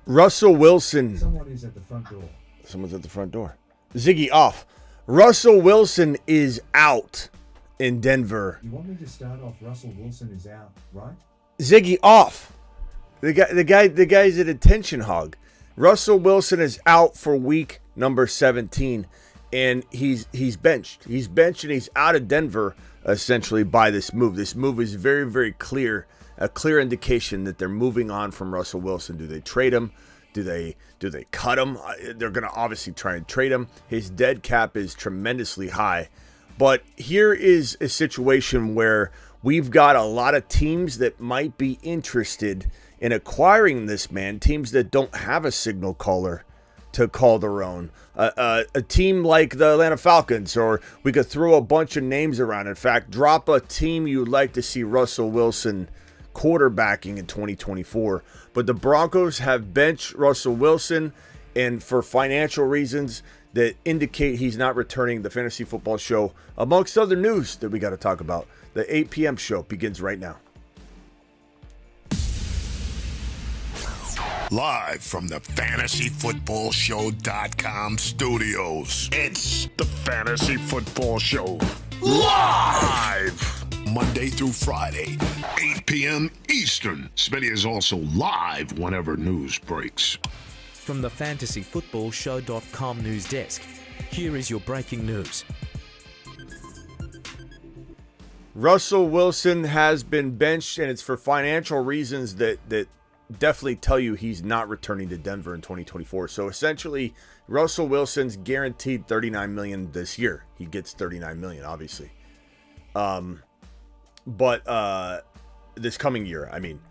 Russell Wilson. Someone is at the front door. Someone's at the front door. Ziggy off. Russell Wilson is out in Denver. You want me to start off? Russell Wilson is out, right? Ziggy off. The guy's an attention hog. Russell Wilson is out for week number 17, and he's benched. He's benched and he's out of Denver essentially by this move. This move is very, very clear, a clear indication that they're moving on from Russell Wilson. Do they trade him? Do they cut him? They're going to obviously try and trade him. His dead cap is tremendously high. But here is a situation where we've got a lot of teams that might be interested in acquiring this man, teams that don't have a signal caller to call their own. A team like the Atlanta Falcons, or we could throw a bunch of names around. In fact, drop a team you'd like to see Russell Wilson quarterbacking in 2024. But the Broncos have benched Russell Wilson, and for financial reasons that indicate he's not returning the Fantasy Football Show, amongst other news that we got to talk about. The 8 p.m. show begins right now. Live from the FantasyFootballShow.com studios. It's the Fantasy Football Show. Live! Monday through Friday, 8 p.m. Eastern. Smitty is also live whenever news breaks. From the FantasyFootballShow.com news desk, here is your breaking news. Russell Wilson has been benched, and it's for financial reasons that definitely tell you he's not returning to Denver in 2024. So essentially, Russell Wilson's guaranteed $39 million this year. He gets $39 million, obviously. But this coming year, I mean.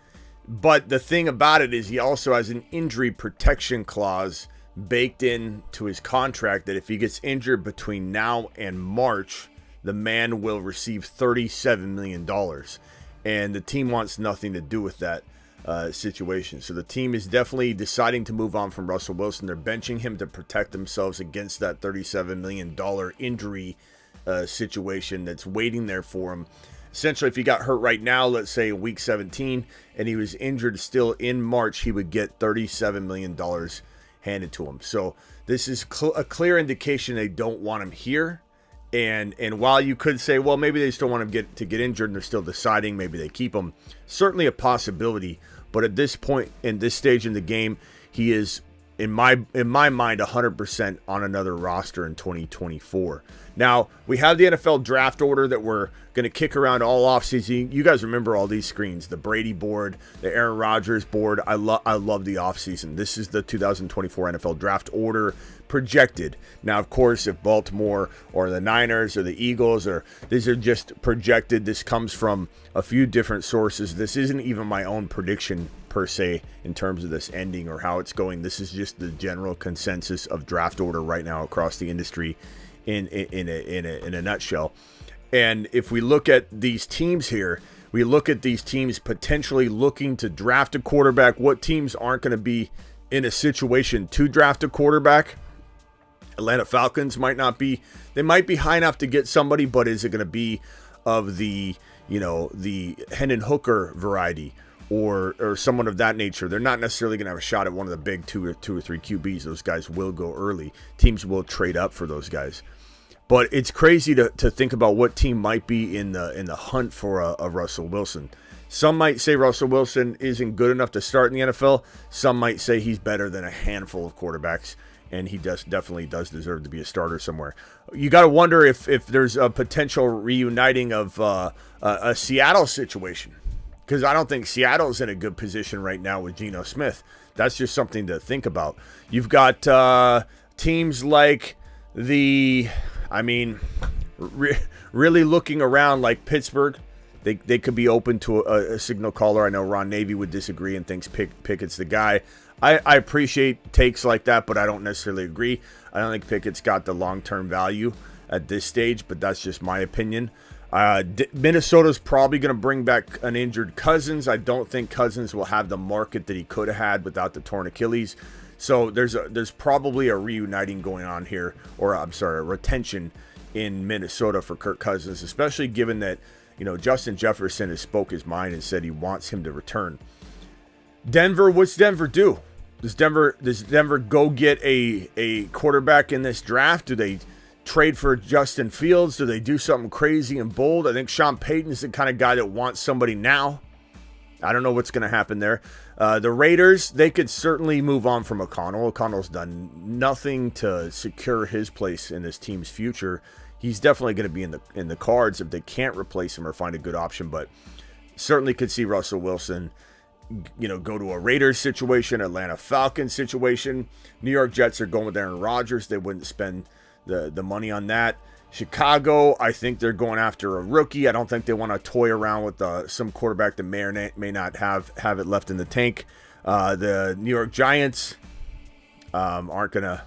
But the thing about it is he also has an injury protection clause baked into his contract that if he gets injured between now and March, the man will receive $37 million. And the team wants nothing to do with that situation. So the team is definitely deciding to move on from Russell Wilson. They're benching him to protect themselves against that $37 million injury situation that's waiting there for him. Essentially, if he got hurt right now, let's say week 17, and he was injured still in March, he would get $37 million handed to him. So this is a clear indication they don't want him here. And while you could say, well, maybe they still want him to get injured and they're still deciding, maybe they keep him. Certainly a possibility. But at this point, in this stage in the game, he is, in my mind, 100% on another roster in 2024. Now, we have the NFL draft order that we're going to kick around all offseason. You guys remember all these screens, the Brady board, the Aaron Rodgers board. I love the offseason. This is the 2024 NFL draft order projected. Now, of course, if Baltimore or the Niners or the Eagles, or these are just projected, this comes from a few different sources. This isn't even my own prediction per se in terms of this ending or how it's going. This is just the general consensus of draft order right now across the industry in a nutshell. And if we look at these teams here, we look at these teams potentially looking to draft a quarterback. What teams aren't going to be in a situation to draft a quarterback? Atlanta Falcons might not be. They might be high enough to get somebody, but is it going to be of the Hendon Hooker variety or someone of that nature? They're not necessarily going to have a shot at one of the big two or three QBs. Those guys will go early. Teams will trade up for those guys. But it's crazy to think about what team might be in the hunt for a Russell Wilson. Some might say Russell Wilson isn't good enough to start in the NFL. Some might say he's better than a handful of quarterbacks, and he definitely does deserve to be a starter somewhere. You got to wonder if there's a potential reuniting of a Seattle situation, because I don't think Seattle's in a good position right now with Geno Smith. That's just something to think about. You've got teams like really looking around like Pittsburgh. They could be open to a signal caller. I know Ron Navy would disagree and thinks Pickett's the guy. I appreciate takes like that, but I don't necessarily agree. I don't think Pickett's got the long-term value at this stage, but that's just my opinion. Minnesota's probably going to bring back an injured Cousins. I don't think Cousins will have the market that he could have had without the torn Achilles. So there's probably a reuniting going on here, or a retention in Minnesota for Kirk Cousins, especially given that Justin Jefferson has spoke his mind and said he wants him to return. Denver, what's Denver do? Does Denver go get a quarterback in this draft? Do they trade for Justin Fields? Do they do something crazy and bold? I think Sean Payton is the kind of guy that wants somebody now. I don't know what's going to happen there. The Raiders, they could certainly move on from O'Connell. O'Connell's done nothing to secure his place in this team's future. He's definitely going to be in the cards if they can't replace him or find a good option, but certainly could see Russell Wilson, go to a Raiders situation, Atlanta Falcons situation. New York Jets are going with Aaron Rodgers. They wouldn't spend the money on that. Chicago, I think they're going after a rookie. I don't think they want to toy around with some quarterback that may or may not have it left in the tank. The New York Giants aren't going to...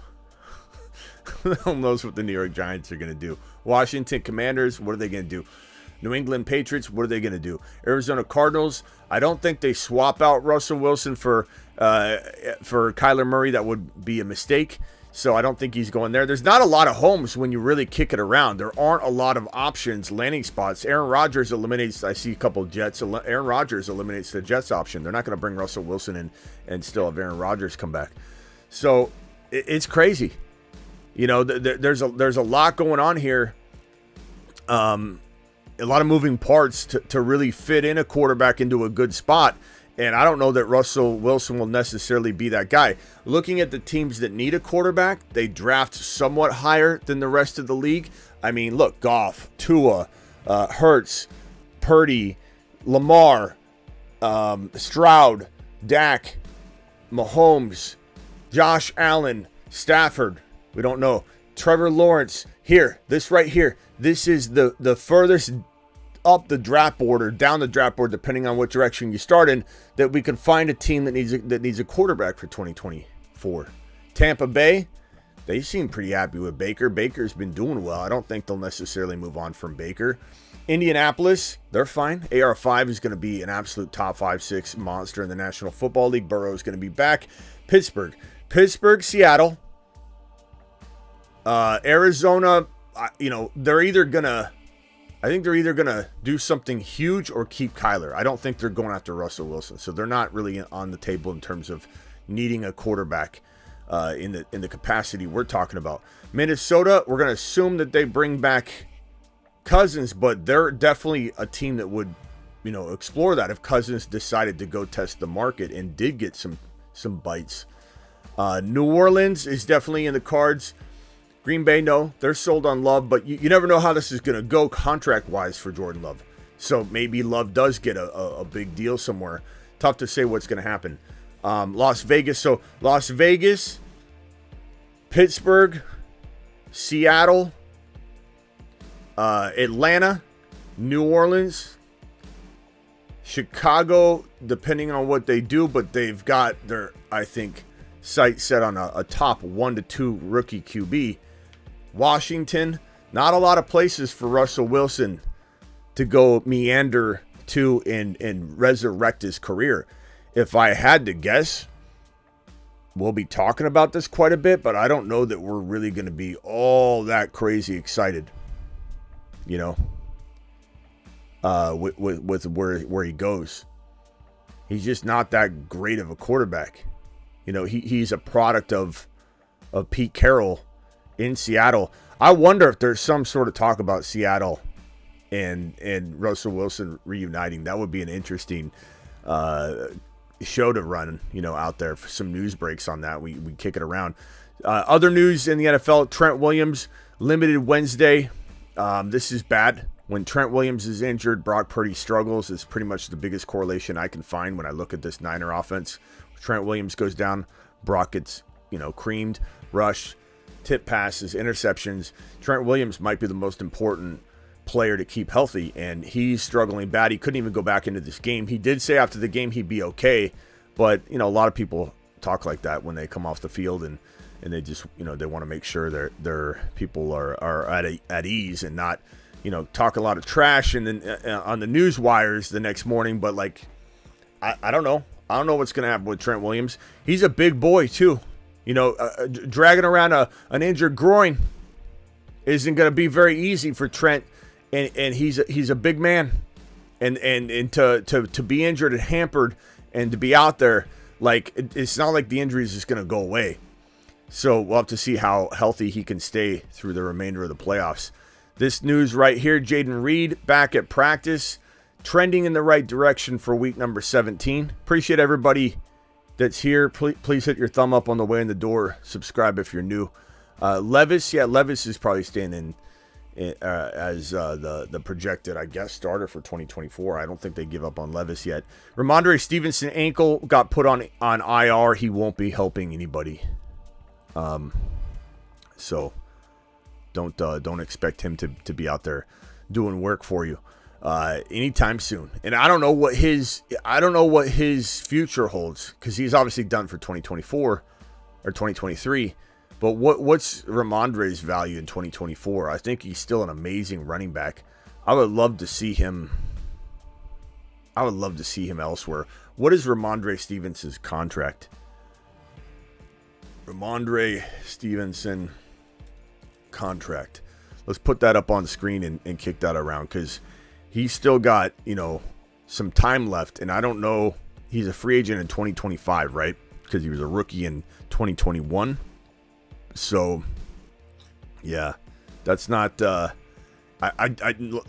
Who knows what the New York Giants are going to do. Washington Commanders, what are they going to do? New England Patriots, what are they going to do? Arizona Cardinals, I don't think they swap out Russell Wilson for Kyler Murray. That would be a mistake. So I don't think he's going there. There's not a lot of homes when you really kick it around. There aren't a lot of options, landing spots. Aaron Rodgers eliminates, I see a couple of Jets. Aaron Rodgers eliminates the Jets option. They're not going to bring Russell Wilson in and still have Aaron Rodgers come back. So it's crazy. There's a lot going on here. A lot of moving parts to really fit in a quarterback into a good spot. And I don't know that Russell Wilson will necessarily be that guy. Looking at the teams that need a quarterback, they draft somewhat higher than the rest of the league. I mean, look, Goff, Tua, Hurts, Purdy, Lamar, Stroud, Dak, Mahomes, Josh Allen, Stafford. We don't know. Trevor Lawrence. Here, this right here. This is the furthest up the draft board or down the draft board, depending on what direction you start in, that we can find a team that needs a quarterback for 2024. Tampa Bay, they seem pretty happy with Baker. Baker's been doing well. I don't think they'll necessarily move on from Baker. Indianapolis, they're fine. AR5 is going to be an absolute top 5-6 monster in the National Football League. Burrow is going to be back. Pittsburgh, Seattle, Arizona. They're either gonna do something huge or keep Kyler. I don't think they're going after Russell Wilson, so they're not really on the table in terms of needing a quarterback in the capacity we're talking about. Minnesota, we're going to assume that they bring back Cousins, but they're definitely a team that would, explore that if Cousins decided to go test the market and did get some bites. New Orleans is definitely in the cards. Green Bay, no, they're sold on Love, but you never know how this is going to go contract-wise for Jordan Love. So maybe Love does get a big deal somewhere. Tough to say what's going to happen. Las Vegas, so Las Vegas, Pittsburgh, Seattle, Atlanta, New Orleans, Chicago, depending on what they do, but they've got their, I think, sight set on a top 1 to 2 rookie QB. Washington, not a lot of places for Russell Wilson to go meander to and resurrect his career. If I had to guess, we'll be talking about this quite a bit, but I don't know that we're really going to be all that crazy excited, with where he goes. He's just not that great of a quarterback. He's a product of Pete Carroll in Seattle. I wonder if there's some sort of talk about Seattle and Russell Wilson reuniting. That would be an interesting show to run, out there for some news breaks on that. We kick it around. Other news in the NFL, Trent Williams limited Wednesday. This is bad. When Trent Williams is injured, Brock Purdy struggles. It's pretty much the biggest correlation I can find when I look at this Niner offense. Trent Williams goes down, Brock gets, creamed, rushed, tip passes, interceptions. Trent Williams might be the most important player to keep healthy, and he's struggling bad. He couldn't even go back into this game. He did say after the game he'd be okay, but, a lot of people talk like that when they come off the field, and they just, they want to make sure their people are at ease and not, talk a lot of trash and then on the news wires the next morning. But, I don't know. I don't know what's going to happen with Trent Williams. He's a big boy, too. Dragging around an injured groin isn't going to be very easy for Trent, and he's a big man, and to be injured and hampered and to be out there Like, it's not like the injury is just going to go away. So we'll have to see how healthy he can stay through the remainder of the playoffs. This news right here, Jaden Reed back at practice, trending in the right direction for week number 17. Appreciate everybody that's here. Please hit your thumb up on the way in the door. Subscribe if you're new. Levis is probably staying in as the projected, I guess, starter for 2024. I don't think they give up on Levis yet. Ramondre Stevenson ankle got put on IR. He won't be helping anybody. So don't expect him to be out there doing work for you anytime soon. And I don't know what his future holds, because he's obviously done for 2024 or 2023. But what's Ramondre's value in 2024? I think he's still an amazing running back. I would love to see him elsewhere. What is Ramondre Stevenson's contract? Ramondre Stevenson contract. Let's put that up on the screen and kick that around, because he's still got, some time left. And I don't know. He's a free agent in 2025, right? Because he was a rookie in 2021. So, yeah, that's not.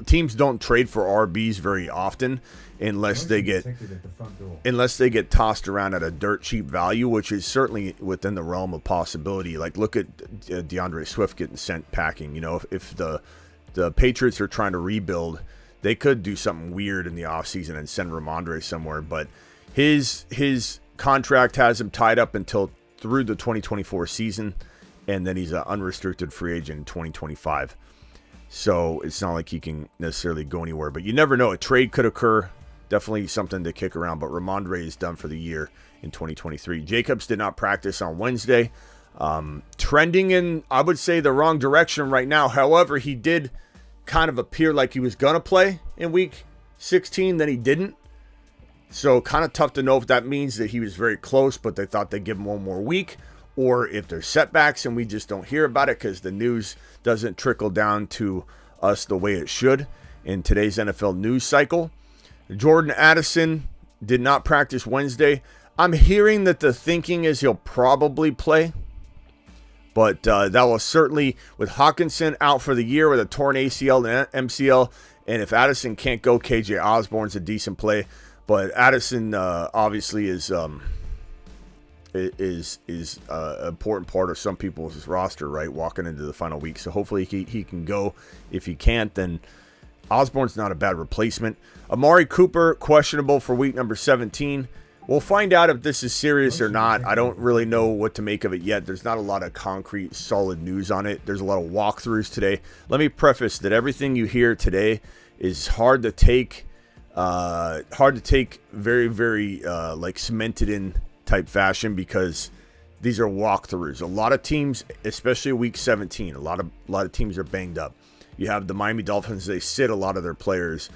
Teams don't trade for RBs very often unless they get tossed around at a dirt cheap value, which is certainly within the realm of possibility. Like, look at DeAndre Swift getting sent packing. If the Patriots are trying to rebuild, they could do something weird in the offseason and send Ramondre somewhere. But his contract has him tied up until through the 2024 season. And then he's an unrestricted free agent in 2025. So it's not like he can necessarily go anywhere. But you never know. A trade could occur. Definitely something to kick around. But Ramondre is done for the year in 2023. Jacobs did not practice on Wednesday. Trending in, I would say, the wrong direction right now. However, he did kind of appear like he was going to play in week 16. Then he didn't. So kind of tough to know if that means that he was very close, but they thought they'd give him one more week. Or if there's setbacks and we just don't hear about it because the news doesn't trickle down to us the way it should in today's NFL news cycle. Jordan Addison did not practice Wednesday. I'm hearing that the thinking is he'll probably play. But that will certainly, with Hawkinson out for the year with a torn ACL and MCL, and if Addison can't go, KJ Osborne's a decent play. But Addison obviously is an important part of some people's roster, right, walking into the final week. So hopefully he can go. If he can't, then Osborne's not a bad replacement. Amari Cooper, questionable for week number 17. We'll find out if this is serious or not. I don't really know what to make of it yet. There's not a lot of concrete, solid news on it. There's a lot of walkthroughs today. Let me preface that everything you hear today is hard to take very, very like cemented in type fashion, because these are walkthroughs. A lot of teams, especially week 17, a lot of teams are banged up. You have the Miami Dolphins, they sit a lot of their players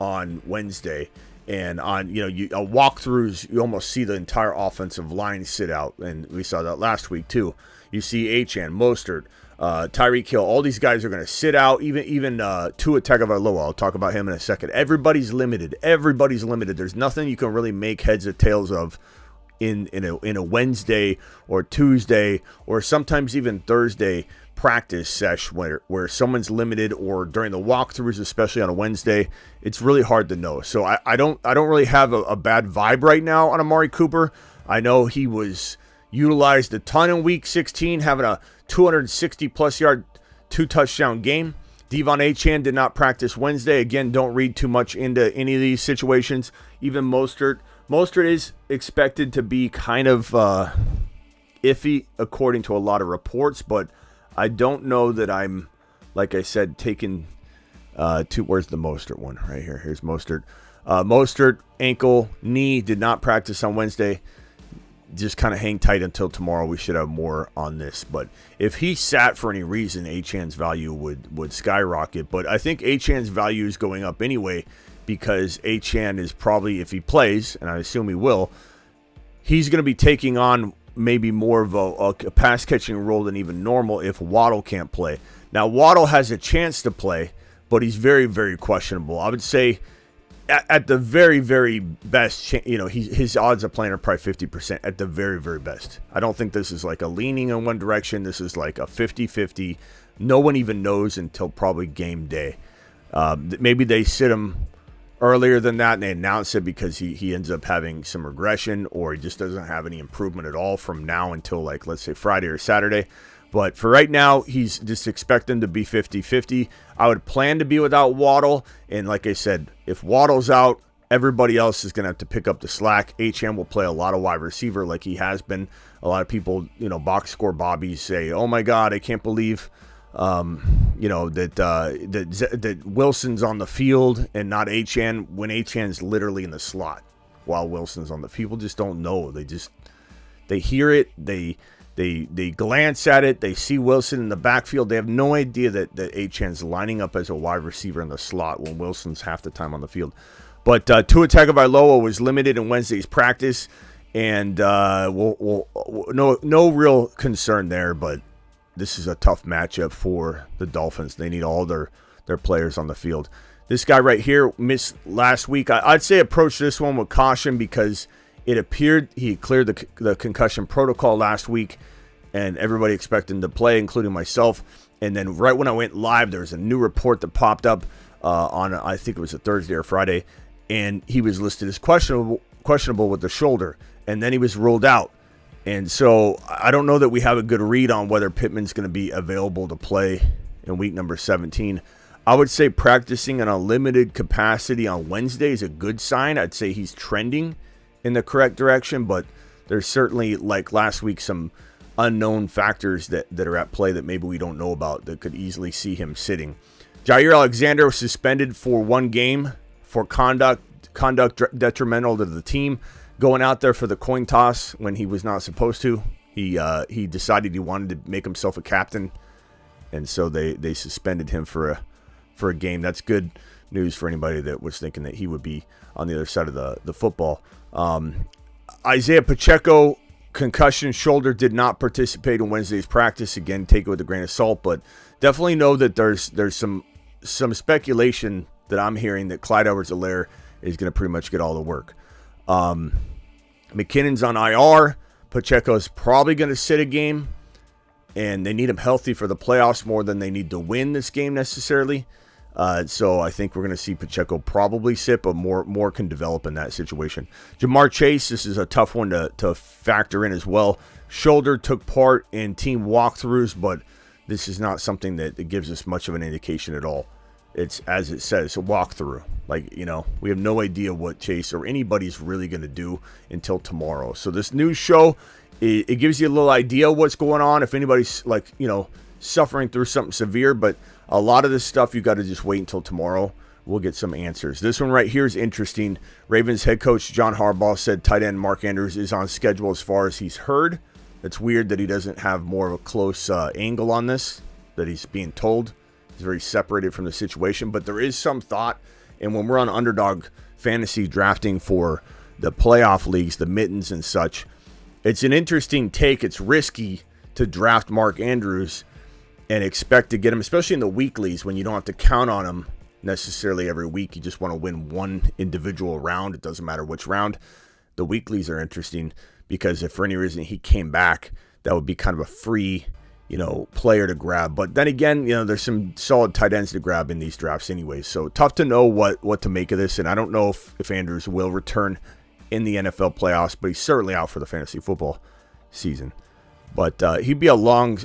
on Wednesday, and on walkthroughs, you almost see the entire offensive line sit out, and we saw that last week too. You see Achane, Mostert, Tyreek Hill, all these guys are going to sit out. Even Tua Tagovailoa, I'll talk about him in a second. Everybody's limited. There's nothing you can really make heads or tails of in a Wednesday or Tuesday or sometimes even Thursday practice sesh where someone's limited, or during the walkthroughs, especially on a Wednesday. It's really hard to know. So I don't really have a bad vibe right now on Amari Cooper. I know he was utilized a ton in week 16, having a 260 plus yard 2-touchdown game. Devon Achane did not practice Wednesday. Again, don't read too much into any of these situations. Even Mostert is expected to be kind of iffy according to a lot of reports, but I don't know that I'm, like I said, taking where's the Mostert one? Right here. Here's Mostert. Mostert, ankle, knee, did not practice on Wednesday. Just kind of hang tight until tomorrow. We should have more on this. But if he sat for any reason, Achane's value would skyrocket. But I think Achane's value is going up anyway, because Achane is probably, if he plays, and I assume he will, he's going to be taking on maybe more of a pass-catching role than even normal if Waddle can't play. Now, Waddle has a chance to play, but he's very, very questionable. I would say at the very, very best, his odds of playing are probably 50% at the very, very best. I don't think this is like a leaning in one direction. This is like a 50-50. No one even knows until probably game day. Maybe they sit him earlier than that and they announce it because he ends up having some regression, or he just doesn't have any improvement at all from now until, like, let's say Friday or Saturday. But for right now, he's just expect him to be 50-50. I would plan to be without Waddle. And like I said, if Waddle's out, everybody else is going to have to pick up the slack. HM will play a lot of wide receiver like he has been. A lot of people, box score Bobbies say, oh my God, I can't believe, that Wilson's on the field and not HN, when HN's literally in the slot while Wilson's on the field. People just don't know. They hear it. They glance at it. They see Wilson in the backfield. They have no idea that HN's lining up as a wide receiver in the slot when Wilson's half the time on the field. But Tua Tagovailoa was limited in Wednesday's practice, and no real concern there. But this is a tough matchup for the Dolphins. They need all their players on the field. This guy right here missed last week. I'd say approach this one with caution because it appeared he cleared the concussion protocol last week, and everybody expected him to play, including myself. And then right when I went live, there was a new report that popped up on, I think it was a Thursday or Friday, and he was listed as questionable with the shoulder, and then he was ruled out. And so I don't know that we have a good read on whether Pittman's going to be available to play in week number 17. I would say practicing in a limited capacity on Wednesday is a good sign. I'd say he's trending in the correct direction, but there's certainly, like last week, some unknown factors that are at play that maybe we don't know about that could easily see him sitting. Jair Alexander was suspended for one game for conduct detrimental to the team, going out there for the coin toss when he was not supposed to. He decided he wanted to make himself a captain, and so they suspended him for a game. That's good news for anybody that was thinking that he would be on the other side of the football. Isaiah Pacheco, concussion shoulder, did not participate in Wednesday's practice. Again, take it with a grain of salt, but definitely know that there's some speculation that I'm hearing that Clyde Edwards-Helaire is going to pretty much get all the work. McKinnon's on IR. Pacheco is probably going to sit a game, and they need him healthy for the playoffs more than they need to win this game necessarily. So I think we're going to see Pacheco probably sit, but more can develop in that situation. Jamar Chase, this is a tough one to factor in as well. Shoulder, took part in team walkthroughs, but this is not something that gives us much of an indication at all. It's, as it says, a walkthrough. We have no idea what Chase or anybody's really going to do until tomorrow. So this news show, it gives you a little idea of what's going on if anybody's suffering through something severe, but a lot of this stuff you got to just wait until tomorrow. We'll get some answers. This one right here is interesting. Ravens head coach John Harbaugh said tight end Mark Andrews is on schedule as far as he's heard. It's weird that he doesn't have more of a close angle on this, that he's being told. He's very separated from the situation, but there is some thought. And when we're on Underdog Fantasy drafting for the playoff leagues, the mittens and such, it's an interesting take. It's risky to draft Mark Andrews and expect to get him, especially in the weeklies when you don't have to count on him necessarily every week. You just want to win one individual round. It doesn't matter which round. The weeklies are interesting because if for any reason he came back, that would be kind of a free, player to grab. But then again, there's some solid tight ends to grab in these drafts anyways. So tough to know what to make of this. And I don't know if Andrews will return in the NFL playoffs, but he's certainly out for the fantasy football season. But he'd be a long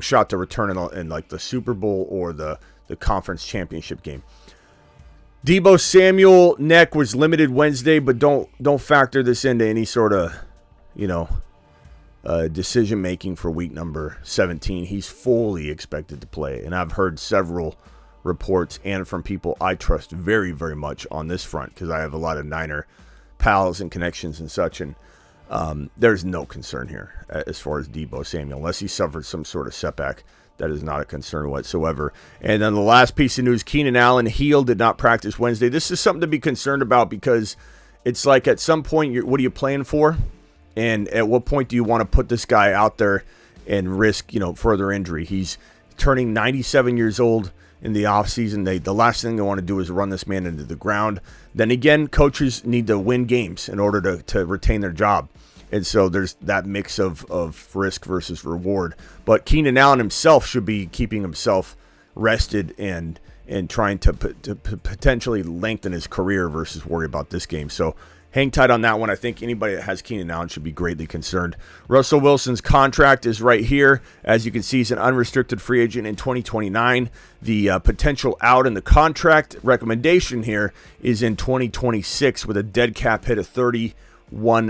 shot to return in like the Super Bowl or the conference championship game. Deebo Samuel neck was limited Wednesday, but don't factor this into any sort of decision making for week number 17. He's fully expected to play, and I've heard several reports and from people I trust very, very much on this front because I have a lot of Niner pals and connections and such, and there's no concern here as far as Deebo Samuel, unless he suffered some sort of setback. That is not a concern whatsoever. And then the last piece of news, Keenan Allen, heel, did not practice Wednesday. This is something to be concerned about because it's like at some point, what are you playing for? And at what point do you want to put this guy out there and risk, further injury? He's turning 97 years old in the offseason. The last thing they want to do is run this man into the ground. Then again, coaches need to win games in order to retain their job. And so there's that mix of risk versus reward. But Keenan Allen himself should be keeping himself rested and trying to potentially lengthen his career versus worry about this game. So hang tight on that one. I think anybody that has Keenan Allen should be greatly concerned. Russell Wilson's contract is right here. As you can see, he's an unrestricted free agent in 2029. The potential out in the contract recommendation here is in 2026 with a dead cap hit of $31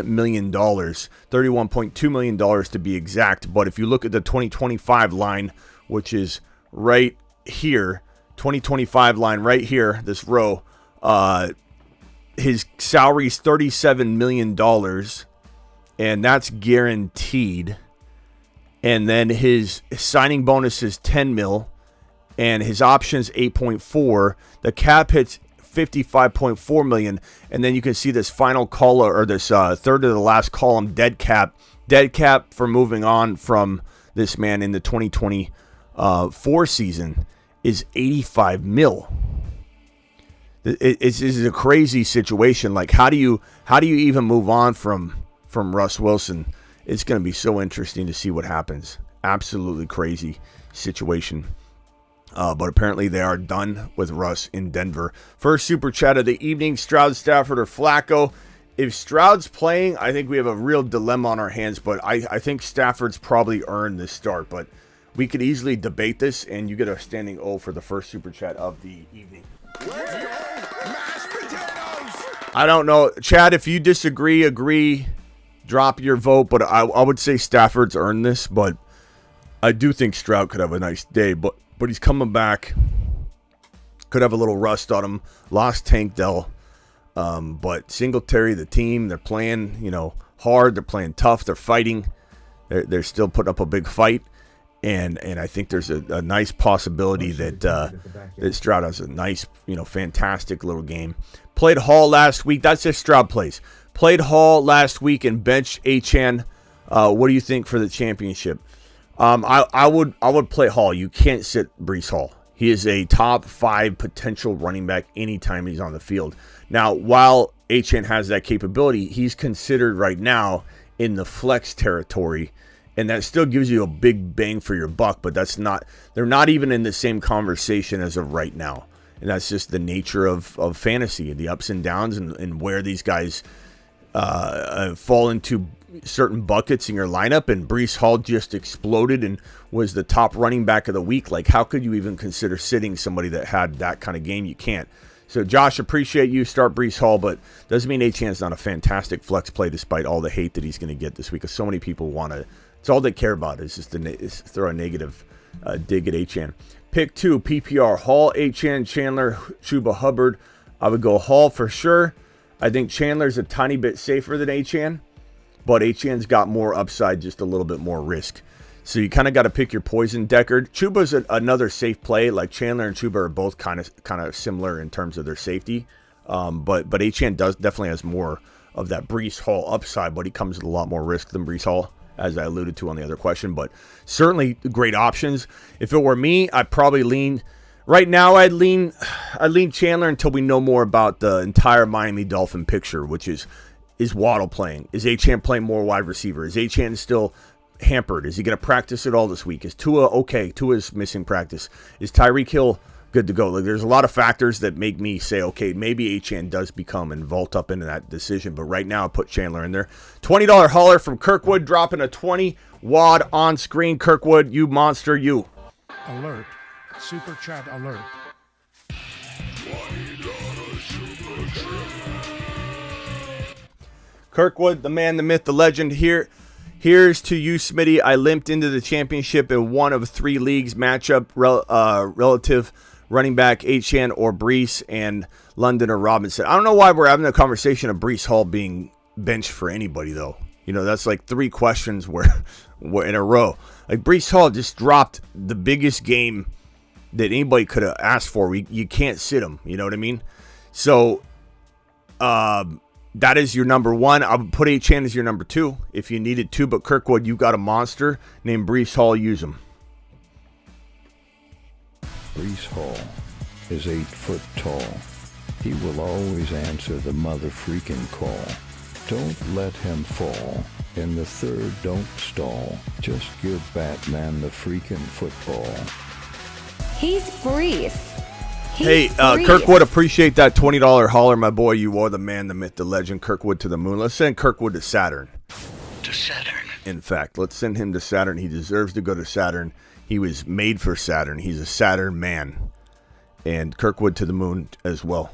million, $31.2 million to be exact. But if you look at the 2025 line, which is right here, 2025 line right here, this row, his salary is $37 million, and that's guaranteed. And then his signing bonus is $10 million, and his options 8.4. The cap hits $55.4 million, and then you can see this final column, or this third to the last column, dead cap for moving on from this man in the 2024 season is $85 million. It's a crazy situation. Like, how do you even move on from Russ Wilson? It's going to be so interesting to see what happens. Absolutely crazy situation. But apparently they are done with Russ in Denver. First super chat of the evening: Stroud, Stafford, or Flacco. If Stroud's playing, I think we have a real dilemma on our hands. But I think Stafford's probably earned this start. But we could easily debate this, and you get a standing O for the first super chat of the evening. I don't know. Chad, if you disagree, agree, drop your vote. But I would say Stafford's earned this. But I do think Stroud could have a nice day. But he's coming back. Could have a little rust on him. Lost Tank Dell. But Singletary, the team, they're playing, hard. They're playing tough. They're fighting. They're still putting up a big fight. And I think there's a nice possibility that Stroud has a nice, fantastic little game. Played Hall last week. That's if Stroud plays. Played Hall last week and benched Achane. What do you think for the championship? I would play Hall. You can't sit Breece Hall. He is a top 5 potential running back anytime he's on the field. Now, while Achane has that capability, he's considered right now in the flex territory. And that still gives you a big bang for your buck, but they're not even in the same conversation as of right now. And that's just the nature of fantasy, the ups and downs, and where these guys fall into certain buckets in your lineup. And Breece Hall just exploded and was the top running back of the week. Like, how could you even consider sitting somebody that had that kind of game? You can't. So, Josh, appreciate you. Start Breece Hall, but doesn't mean Achane's not a fantastic flex play despite all the hate that he's going to get this week, because so many people want to. It's all they care about is just throw a negative dig at Achane. Pick 2, PPR, Hall, Achane, Chandler, Chuba Hubbard. I would go Hall for sure. I think Chandler's a tiny bit safer than Achane, but Achane's got more upside, just a little bit more risk. So you kind of got to pick your poison. Deckard. Chuba's another safe play. Like, Chandler and Chuba are both kind of similar in terms of their safety. But Achane definitely has more of that Breece Hall upside, but he comes with a lot more risk than Breece Hall, as I alluded to on the other question. But certainly great options. If it were me, I'd probably lean. Right now, I'd lean Chandler until we know more about the entire Miami Dolphin picture, which is Waddle playing? Is Achane playing more wide receiver? Is Achane still hampered? Is he going to practice at all this week? Is Tua okay? Tua's missing practice. Is Tyreek Hill good to go? Like, there's a lot of factors that make me say, okay, maybe Achane does become and vault up into that decision. But right now, I put Chandler in there. $20 hauler from Kirkwood, dropping a 20 wad on screen. Kirkwood, you monster, you. Alert. Super chat alert. Kirkwood, the man, the myth, the legend. Here's to you, Smitty. I limped into the championship in one of 3 leagues. Matchup relative running back Achane or Breece, and London or Robinson. I don't know why we're having a conversation of Breece Hall being benched for anybody, though. That's like 3 questions where in a row. Like, Breece Hall just dropped the biggest game that anybody could have asked for. You can't sit him. You know what I mean? So, that is your number 1. I would put Achane as your number 2 if you needed to. But Kirkwood, you got a monster named Breece Hall. Use him. Breece Hall is 8 foot tall. He will always answer the mother freaking call. Don't let him fall. In the third, don't stall. Just give Batman the freaking football. He's Breece. Hey, Kirkwood, appreciate that $20 holler, my boy. You are the man, the myth, the legend. Kirkwood to the moon. Let's send Kirkwood to Saturn. To Saturn. In fact, let's send him to Saturn. He deserves to go to Saturn. He was made for Saturn. He's a Saturn man. And Kirkwood to the moon as well.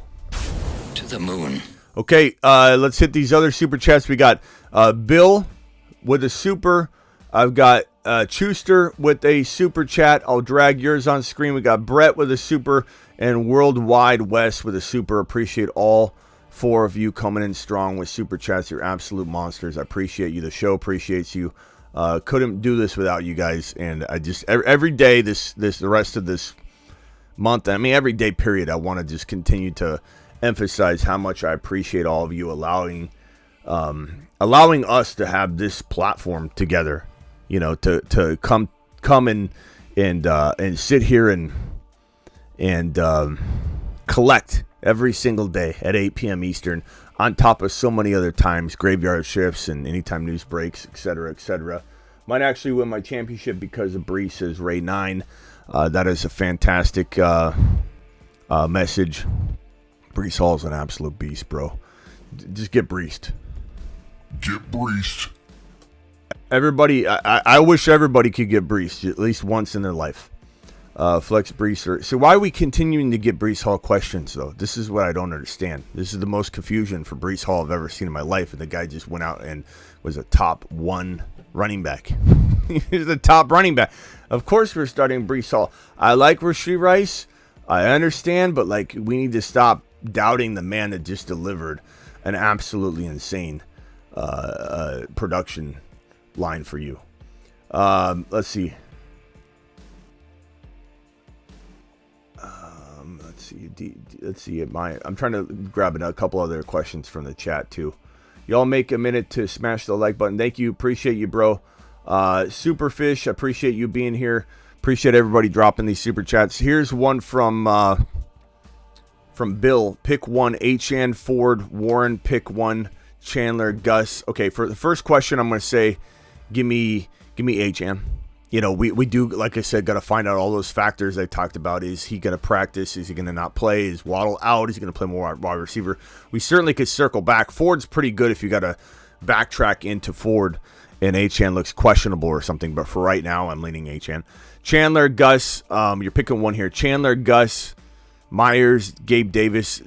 To the moon. Okay, let's hit these other super chats. We got Bill with a super. I've got Chuster with a super chat. I'll drag yours on screen. We got Brett with a super and Worldwide West with a super. Appreciate all 4 of you coming in strong with super chats. You're absolute monsters. I appreciate you. The show appreciates you. Couldn't do this without you guys. And I just every day the rest of this month, I mean every day period, I want to just continue to emphasize how much I appreciate all of you allowing us to have this platform together. You know, to come and sit here and collect every single day at 8 p.m. Eastern, on top of so many other times, graveyard shifts and anytime news breaks, etc., etc. Might actually win my championship because of Breece's Ray 9. That is a fantastic message. Breece Hall's an absolute beast, bro. Just get breeced. Get breeced. Everybody, I wish everybody could get breeced at least once in their life. Flex Breece. So why are we continuing to get Breece Hall questions, though? This is what I don't understand. This is the most confusion for Breece Hall I've ever seen in my life. And the guy just went out and was a top 1 running back. He's the top running back. Of course we're starting Breece Hall. I like Rashee Rice. I understand, but like we need to stop doubting the man that just delivered an absolutely insane production line for you. Let's see. Let's see. I'm trying to grab a couple other questions from the chat too. Y'all make a minute to smash the like button. Thank you. Appreciate you, bro. Superfish, appreciate you being here. Appreciate everybody dropping these super chats. Here's one from Bill. Pick 1, Achan, Ford, Warren. Pick 1, Chandler, Gus. Okay, for the first question, I'm going to say, give me Achan. You know, we do, like I said, got to find out all those factors I talked about. Is he going to practice? Is he going to not play? Is Waddle out? Is he going to play more wide receiver? We certainly could circle back. Ford's pretty good if you got to backtrack into Ford and Achan looks questionable or something. But for right now, I'm leaning Achan. Chandler, Gus, you're picking one here. Chandler, Gus, Myers, Gabe Davis,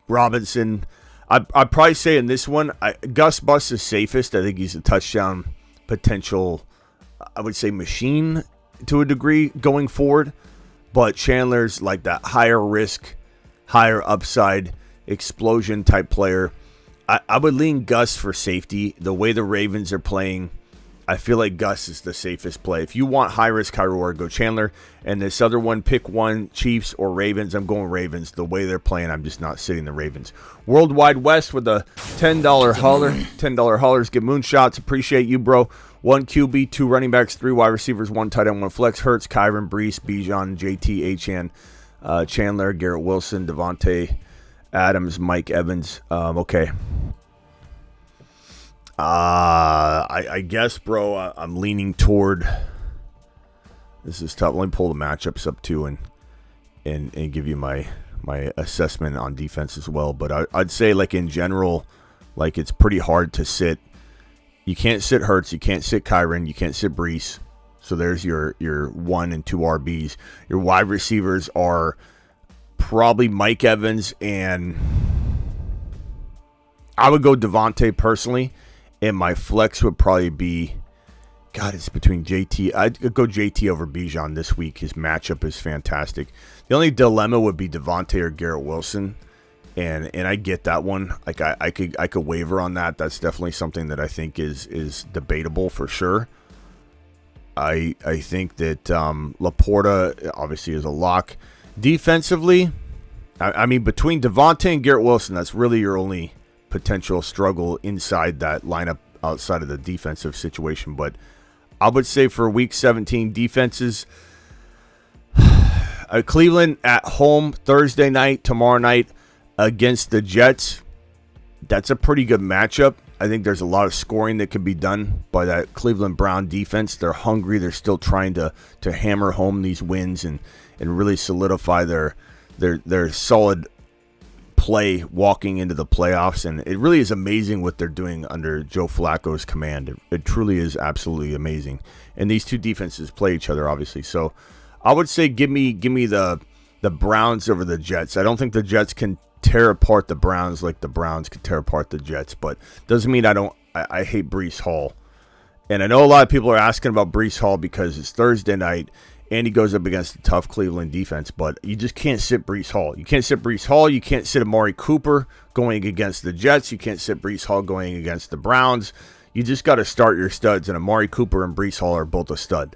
Robinson. I'd probably say in this one, Gus Bus is safest. I think he's a touchdown potential, I would say, machine to a degree going forward. But Chandler's like that higher risk, higher upside, explosion type player. I would lean Gus for safety. The way the Ravens are playing, I feel like Gus is the safest play. If you want high risk, high reward, go Chandler. And this other one, pick 1, Chiefs or Ravens. I'm going Ravens. The way they're playing, I'm just not sitting the Ravens. Worldwide West with a $10 holler. $10 hollers get moonshots. Appreciate you, bro. 1 QB, 2 running backs, 3 wide receivers, 1 tight end, 1 flex. Hurts, Kyron, Breece, Bijan, JT, Achan, Chandler, Garrett Wilson, Devontae Adams, Mike Evans. Okay. I guess, bro, I'm leaning toward. This is tough. Let me pull the matchups up too, and give you my assessment on defense as well. But I'd say, like in general, like it's pretty hard to sit. You can't sit Hurts. You can't sit Kyron. You can't sit Breece. So there's your 1 and 2 RBs. Your wide receivers are probably Mike Evans, and I would go Devontae personally. And my flex would probably be, God, it's between JT. I'd go JT over Bijan this week. His matchup is fantastic. The only dilemma would be Devontae or Garrett Wilson. And I get that one. Like I could waver on that. That's definitely something that I think is debatable for sure. I think that Laporta obviously is a lock. Defensively, I mean, between Devontae and Garrett Wilson, that's really your only potential struggle inside that lineup outside of the defensive situation. But I would say for week 17 defenses, Cleveland at home Thursday night, tomorrow night against the Jets. That's a pretty good matchup. I think there's a lot of scoring that can be done by that Cleveland Brown defense. They're hungry. They're still trying to hammer home these wins and really solidify their solid play walking into the playoffs. And it really is amazing what they're doing under Joe Flacco's command. It truly is absolutely amazing. And these two defenses play each other, obviously. So I would say give me the Browns over the Jets. I don't think the Jets can tear apart the Browns like the Browns could tear apart the Jets, but doesn't mean I hate Breece Hall. And I know a lot of people are asking about Breece Hall because it's Thursday night and he goes up against a tough Cleveland defense, but you just can't sit Breece Hall. You can't sit Breece Hall. You can't sit Amari Cooper going against the Jets. You can't sit Breece Hall going against the Browns. You just got to start your studs, and Amari Cooper and Breece Hall are both a stud.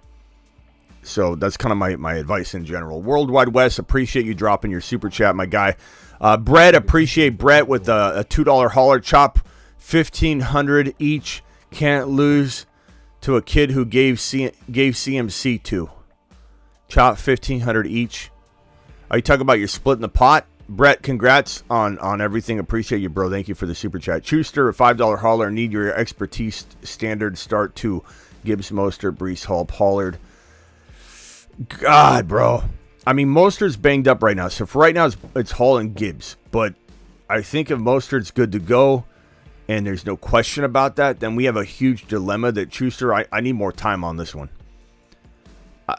So that's kind of my advice in general. Worldwide West, appreciate you dropping your super chat, my guy. Brett, appreciate Brett with a $2 hauler. Chop $1,500 each. Can't lose to a kid who gave CMC to. Chop $1,500 each. Are you talking about your splitting the pot? Brett, congrats on everything. Appreciate you, bro. Thank you for the super chat. Schuster, a $5 hauler. Need your expertise. Standard start to Gibbs, Mostert, Breece Hall, Pollard. God, bro. I mean, Mostert's banged up right now. So for right now, it's Hall and Gibbs. But I think if Mostert's good to go, and there's no question about that, then we have a huge dilemma that Schuster, I need more time on this one.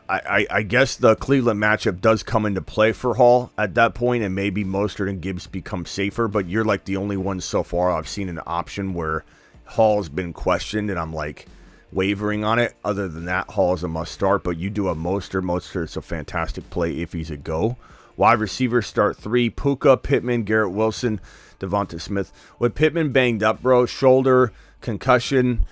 I guess the Cleveland matchup does come into play for Hall at that point, and maybe Mostert and Gibbs become safer, but you're like the only one so far I've seen an option where Hall's been questioned, and I'm like wavering on it. Other than that, Hall is a must start, but you do a Mostert's a fantastic play if he's a go. Wide receivers start 3, Puka, Pittman, Garrett Wilson, Devonta Smith. With Pittman banged up, bro, shoulder, concussion,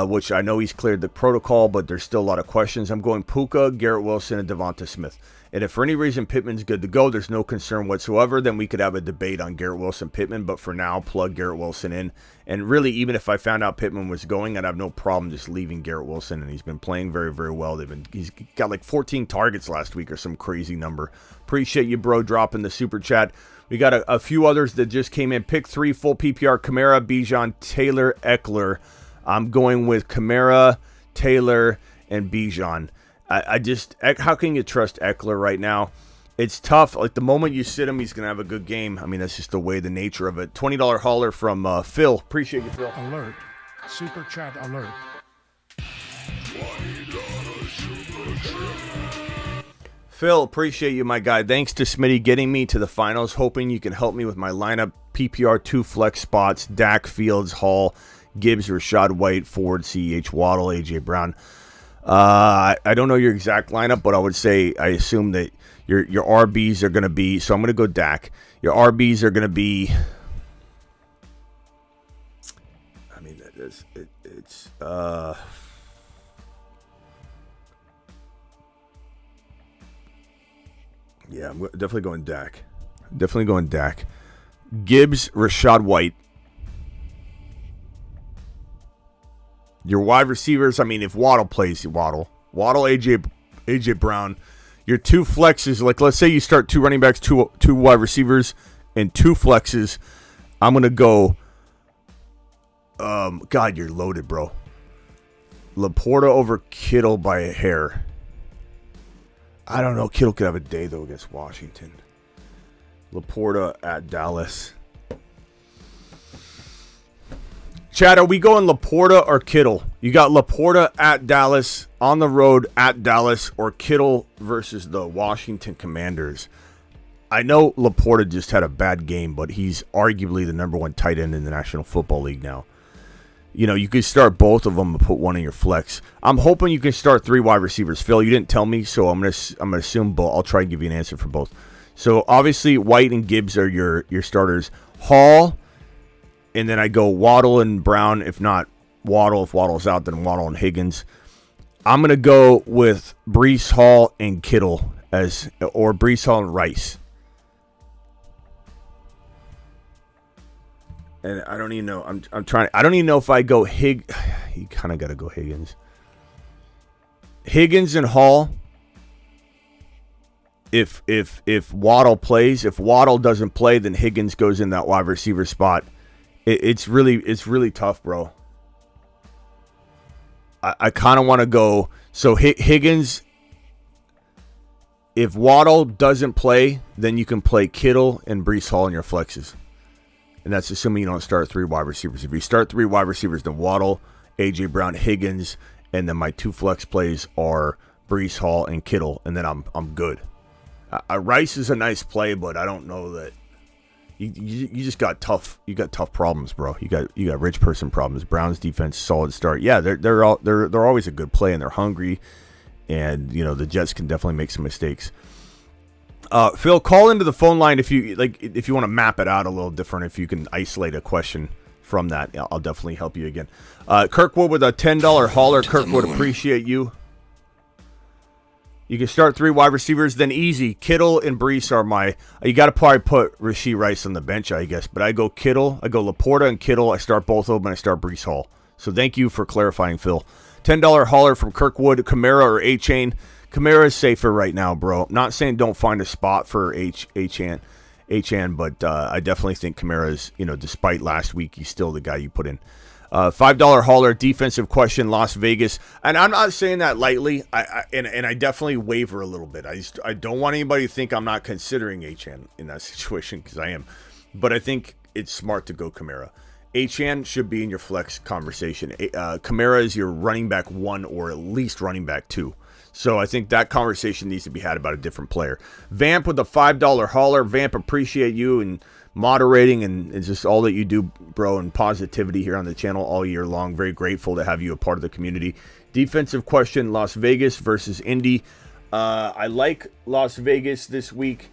which I know he's cleared the protocol, but there's still a lot of questions. I'm going Puka, Garrett Wilson, and Devonta Smith. And if for any reason Pittman's good to go, there's no concern whatsoever, then we could have a debate on Garrett Wilson, Pittman. But for now, plug Garrett Wilson in. And really, even if I found out Pittman was going, I'd have no problem just leaving Garrett Wilson. And he's been playing very, very well. He's got like 14 targets last week or some crazy number. Appreciate you, bro, dropping the super chat. We got a few others that just came in. Pick 3, full PPR, Kamara, Bijan, Taylor, Eckler. I'm going with Kamara, Taylor, and Bijan. How can you trust Eckler right now? It's tough. Like the moment you sit him, he's going to have a good game. I mean, that's just the way, the nature of it. $20 hauler from Phil. Appreciate you, Phil. Alert. Super chat alert. Phil, appreciate you, my guy. Thanks to Smitty getting me to the finals. Hoping you can help me with my lineup. PPR 2 flex spots. Dak, Fields, Hall, Gibbs, Rashad White, Ford, CEH, Waddle, AJ Brown. I don't know your exact lineup, but I would say I assume that your RBs are going to be. So I'm going to go Dak. Your RBs are going to be. I mean, it's. Yeah, I'm definitely going Dak. Gibbs, Rashad White. Your wide receivers, I mean, if Waddle plays, Waddle, AJ Brown. Your 2 flexes, like let's say you start 2 running backs, two wide receivers, and 2 flexes. I'm going to go, God, you're loaded, bro. Laporta over Kittle by a hair. I don't know. Kittle could have a day, though, against Washington. Laporta at Dallas. Chad, are we going Laporta or Kittle? You got Laporta at Dallas, on the road at Dallas, or Kittle versus the Washington Commanders. I know Laporta just had a bad game, but he's arguably the number 1 tight end in the National Football League now. You know, you could start both of them and put one in your flex. I'm hoping you can start 3 wide receivers. Phil, you didn't tell me, so I'm gonna assume both. I'll try and give you an answer for both. So obviously White and Gibbs are your starters. Hall, and then I go Waddle and Brown. If not Waddle, if Waddle's out, then Waddle and Higgins. I'm gonna go with Breece Hall and Kittle or Breece Hall and Rice. And I don't even know. I'm trying. I don't even know if I go You kind of got to go Higgins. Higgins and Hall. if Waddle plays. If Waddle doesn't play, then Higgins goes in that wide receiver spot. It's really tough, bro. I kind of want to go. So Higgins, if Waddle doesn't play, then you can play Kittle and Breece Hall in your flexes. And that's assuming you don't start 3 wide receivers. If you start 3 wide receivers, then Waddle, A.J. Brown, Higgins, and then my 2 flex plays are Breece Hall and Kittle, and then I'm good. Rice is a nice play, but I don't know that you just got tough. You got tough problems, bro. You got rich person problems. Browns defense, solid start. Yeah, they're always a good play, and they're hungry. And the Jets can definitely make some mistakes. Phil, call into the phone line if you want to map it out a little different. If you can isolate a question from that, I'll definitely help you again. Kirkwood with a $10 hauler. Kirkwood, appreciate you. You can start 3 wide receivers, then easy. Kittle and Breece are my. You got to probably put Rashee Rice on the bench, I guess. But I go Kittle, I go Laporta and Kittle. I start both of them, and I start Breece Hall. So thank you for clarifying, Phil. $10 hauler from Kirkwood, Kamara or A-Chain. Kamara is safer right now, bro. Not saying don't find a spot for H-Chan, but I definitely think Kamara is, despite last week, he's still the guy you put in. $5 hauler, defensive question, Las Vegas. And I'm not saying that lightly, and I definitely waver a little bit. I don't want anybody to think I'm not considering H-Chan in that situation, because I am. But I think it's smart to go Kamara. H-Chan should be in your flex conversation. Kamara is your running back 1 or at least running back 2. So I think that conversation needs to be had about a different player. Vamp with a $5 hauler. Vamp, appreciate you and moderating and just all that you do, bro, and positivity here on the channel all year long. Very grateful to have you a part of the community. Defensive question, Las Vegas versus Indy. I like Las Vegas this week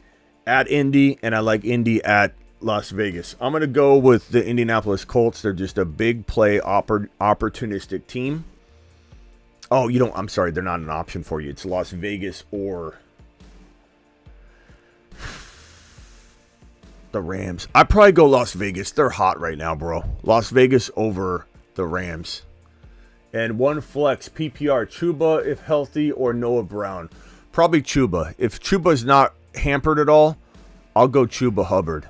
at Indy, and I like Indy at Las Vegas. I'm going to go with the Indianapolis Colts. They're just a big play opportunistic team. Oh, I'm sorry, they're not an option for you. It's Las Vegas or the Rams. I'd probably go Las Vegas. They're hot right now, bro. Las Vegas over the Rams. And 1 flex, PPR, Chuba if healthy or Noah Brown. Probably Chuba. If Chuba's not hampered at all, I'll go Chuba Hubbard.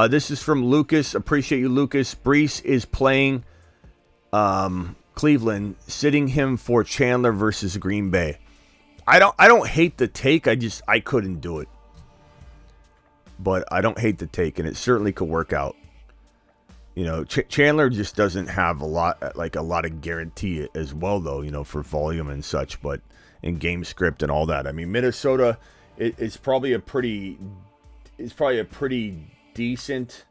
This is from Lucas. Appreciate you, Lucas. Breece is playing Cleveland, sitting him for Chandler versus Green Bay. I don't hate the take. I couldn't do it. But I don't hate the take, and it certainly could work out. Chandler just doesn't have a lot of guarantee as well, though, for volume and such, but in game script and all that. I mean, Minnesota is probably a pretty decent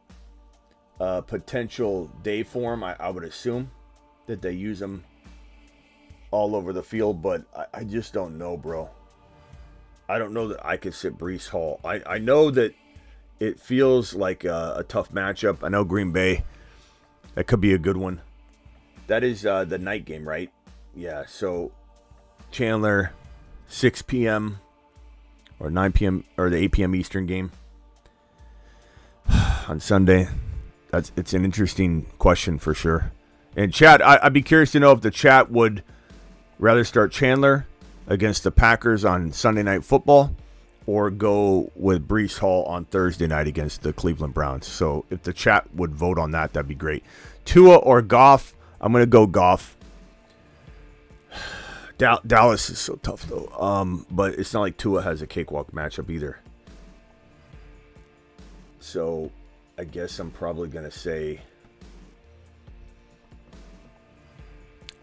potential day for him. I would assume that they use him all over the field, but I just don't know, bro. I don't know that I could sit Breece Hall. I know that it feels like a tough matchup. I know Green Bay, that could be a good one. That is the night game, right? Yeah, so Chandler, 6 p.m. or 9 p.m. or the 8 p.m. Eastern game on Sunday. It's an interesting question for sure. And chat, I'd be curious to know if the chat would rather start Chandler against the Packers on Sunday Night Football or go with Breece Hall on Thursday night against the Cleveland Browns. So if the chat would vote on that, that'd be great. Tua or Goff? I'm going to go Goff. Dallas is so tough, though. But it's not like Tua has a cakewalk matchup either. So I guess I'm probably going to say...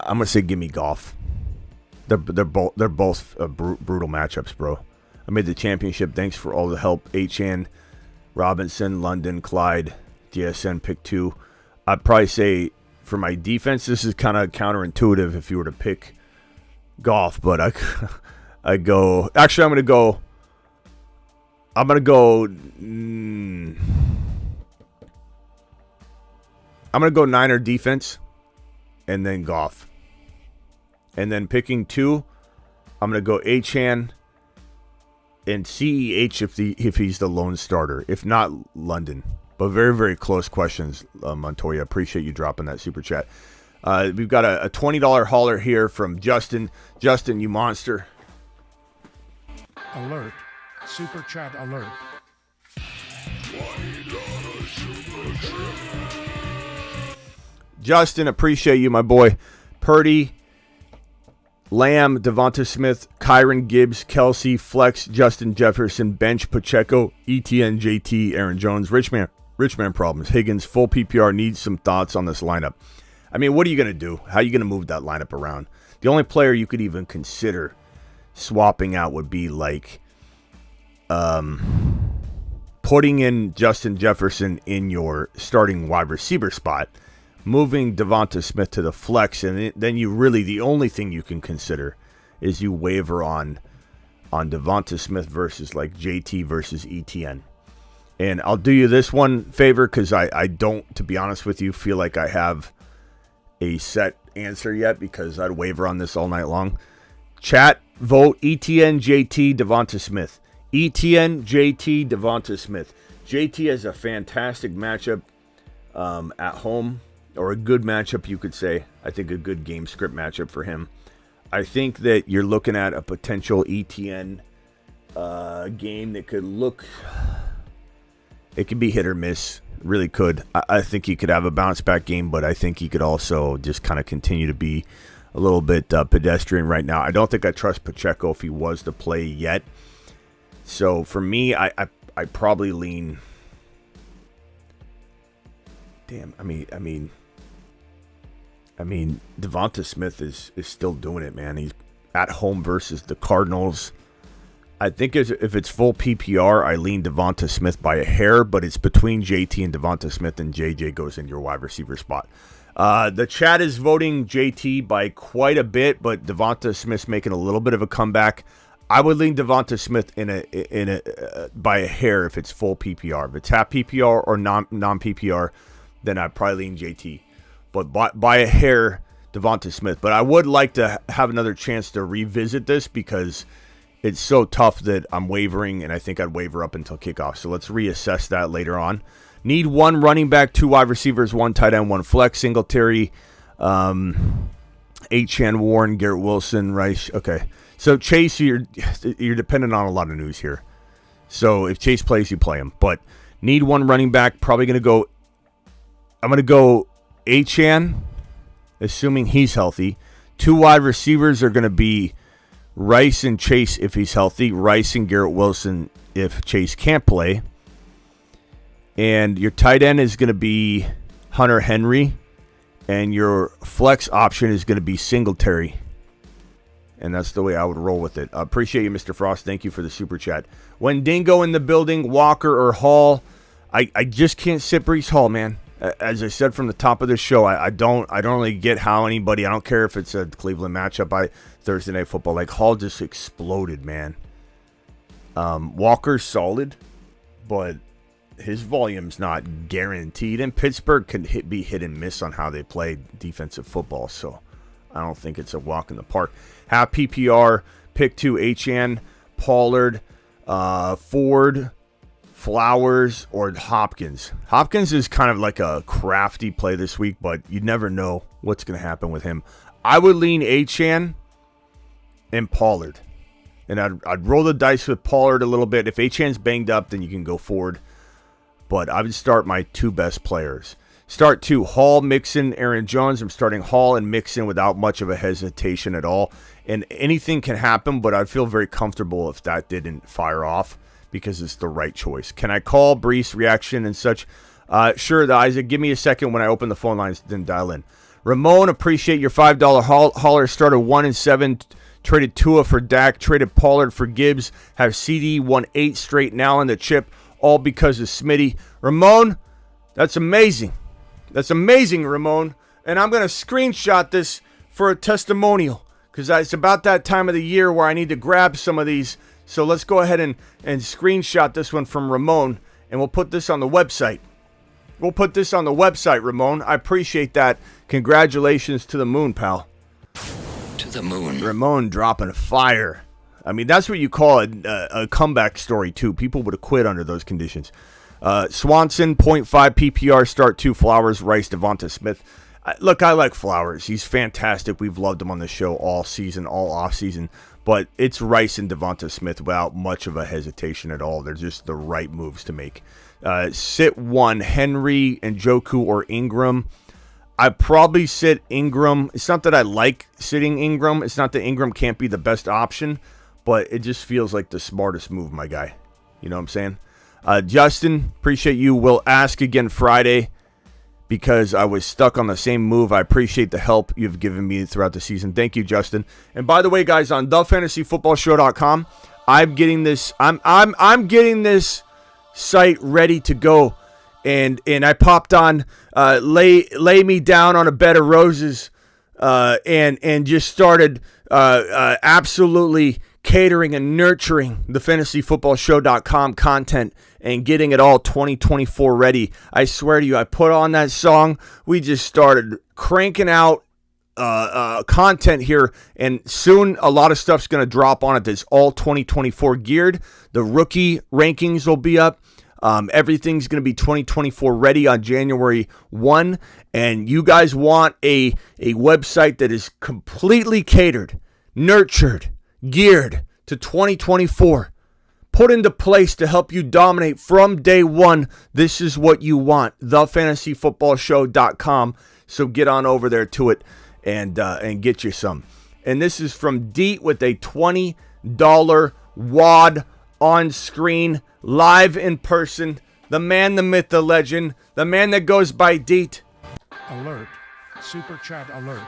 I'm going to say give me Goff. They're both brutal matchups, bro. I made the championship. Thanks for all the help. H-Chan, Robinson, London, Clyde, DSN, pick 2. I'd probably say for my defense, this is kind of counterintuitive if you were to pick Goff, but I go. Actually, I'm gonna go Niner defense, and then Goff, and then picking 2. I'm gonna go H-Chan and CEH if he's the lone starter. If not, London. But very, very close questions, Montoya. Appreciate you dropping that super chat. We've got a $20 hauler here from Justin. Justin, you monster. Alert. Super chat alert. Justin, appreciate you, my boy. Purdy, Lamb, Devonta Smith, Kyron Gibbs, Kelsey, Flex, Justin Jefferson, Bench, Pacheco, ETN, JT, Aaron Jones, Rich man problems. Higgins, full PPR, needs some thoughts on this lineup. I mean, what are you going to do? How are you going to move that lineup around? The only player you could even consider swapping out would be like putting in Justin Jefferson in your starting wide receiver spot, moving Devonta Smith to the flex, and then you really, the only thing you can consider is you waver on Devonta Smith versus like JT versus ETN. And I'll do you this one favor because I don't, to be honest with you, feel like I have a set answer yet because I'd waver on this all night long. Chat, vote ETN, JT, Devonta Smith. ETN, JT, Devonta Smith. JT has a fantastic matchup at home, or a good matchup, you could say. I think a good game script matchup for him. I think that you're looking at a potential ETN game that could look... It could be hit or miss. Really could. I think he could have a bounce back game, but I think he could also just kind of continue to be a little bit pedestrian right now. I don't think I trust Pacheco if he was to play yet. So for me, I probably lean. Damn, I mean, Devonta Smith is still doing it, man. He's at home versus the Cardinals. I think if it's full PPR, I lean Devonta Smith by a hair, but it's between JT and Devonta Smith, and JJ goes in your wide receiver spot. The chat is voting JT by quite a bit, but Devonta Smith's making a little bit of a comeback. I would lean Devonta Smith by a hair if it's full PPR. If it's half PPR or non PPR, then I'd probably lean JT. But by a hair, Devonta Smith. But I would like to have another chance to revisit this because it's so tough that I'm wavering, and I think I'd waver up until kickoff. So let's reassess that later on. Need one running back, 2 wide receivers, 1 tight end, 1 flex. Singletary, Achane, Warren, Garrett Wilson, Rice. Okay. So Chase, you're dependent on a lot of news here. So if Chase plays, you play him. But need one running back. Probably going to go. I'm going to go Achane, assuming he's healthy. 2 wide receivers are going to be Rice and Chase if he's healthy. Rice and Garrett Wilson if Chase can't play. And your tight end is going to be Hunter Henry. And your flex option is going to be Singletary. And that's the way I would roll with it. I appreciate you, Mr. Frost. Thank you for the super chat. When Dingo in the building, Walker or Hall, I just can't sit Breece Hall, man. As I said from the top of the show, I don't really get how anybody, I don't care if it's a Cleveland matchup by Thursday Night Football, like Hall just exploded, man. Walker's solid, but his volume's not guaranteed. And Pittsburgh can be hit and miss on how they play defensive football, so I don't think it's a walk in the park. Half PPR, pick 2, Achane, Pollard, Ford, Flowers, or Hopkins. Hopkins is kind of like a crafty play this week, but you never know what's going to happen with him. I would lean Achane and Pollard. And I'd roll the dice with Pollard a little bit. If Achane's banged up, then you can go Ford. But I would start my 2 best players. Start 2, Hall, Mixon, Aaron Jones. I'm starting Hall and Mixon without much of a hesitation at all. And anything can happen, but I'd feel very comfortable if that didn't fire off because it's the right choice. Can I call Breece reaction and such? Sure, Isaac. Give me a second when I open the phone lines, then dial in. Ramon, appreciate your $5 hauler. Started 1-7. Traded Tua for Dak. Traded Pollard for Gibbs. Have CD won 8 straight now in the chip. All because of Smitty. Ramon, that's amazing. That's amazing, Ramon. And I'm going to screenshot this for a testimonial because it's about that time of the year where I need to grab some of these. So let's go ahead and screenshot this one from Ramon, and we'll put this on the website. We'll put this on the website, Ramon. I appreciate that. Congratulations to the moon, pal. To the moon. Ramon dropping fire. I mean, that's what you call a comeback story, too. People would have quit under those conditions. Swanson, 0.5 PPR, start 2, Flowers, Rice, Devonta Smith. Look, I like Flowers. He's fantastic. We've loved him on the show all season, all off season. But it's Rice and Devonta Smith without much of a hesitation at all. They're just the right moves to make. Sit one, Henry, Njoku, or Ingram. I probably sit Ingram. It's not that I like sitting Ingram. It's not that Ingram can't be the best option, but it just feels like the smartest move, my guy. You know what I'm saying? Justin, appreciate you. We'll ask again Friday because I was stuck on the same move. I appreciate the help you've given me throughout the season. Thank you, Justin. And by the way, guys, on thefantasyfootballshow.com, I'm getting this. I'm getting this site ready to go, and I popped on lay me down on a bed of roses, and just started absolutely catering and nurturing the fantasyfootballshow.com content and getting it all 2024 ready. I swear to you, I put on that song. We just started cranking out content here, and soon a lot of stuff's going to drop on it that's all 2024 geared. The rookie rankings will be up. Everything's going to be 2024 ready on January 1, and you guys want a website that is completely catered, nurtured, geared to 2024, put into place to help you dominate from day one. This is what you want, thefantasyfootballshow.com. So get on over there to it and get you some. And this is from Deet with a $20 WAD on screen, live in person. The man, the myth, the legend, the man that goes by Deet. Alert. Super chat alert.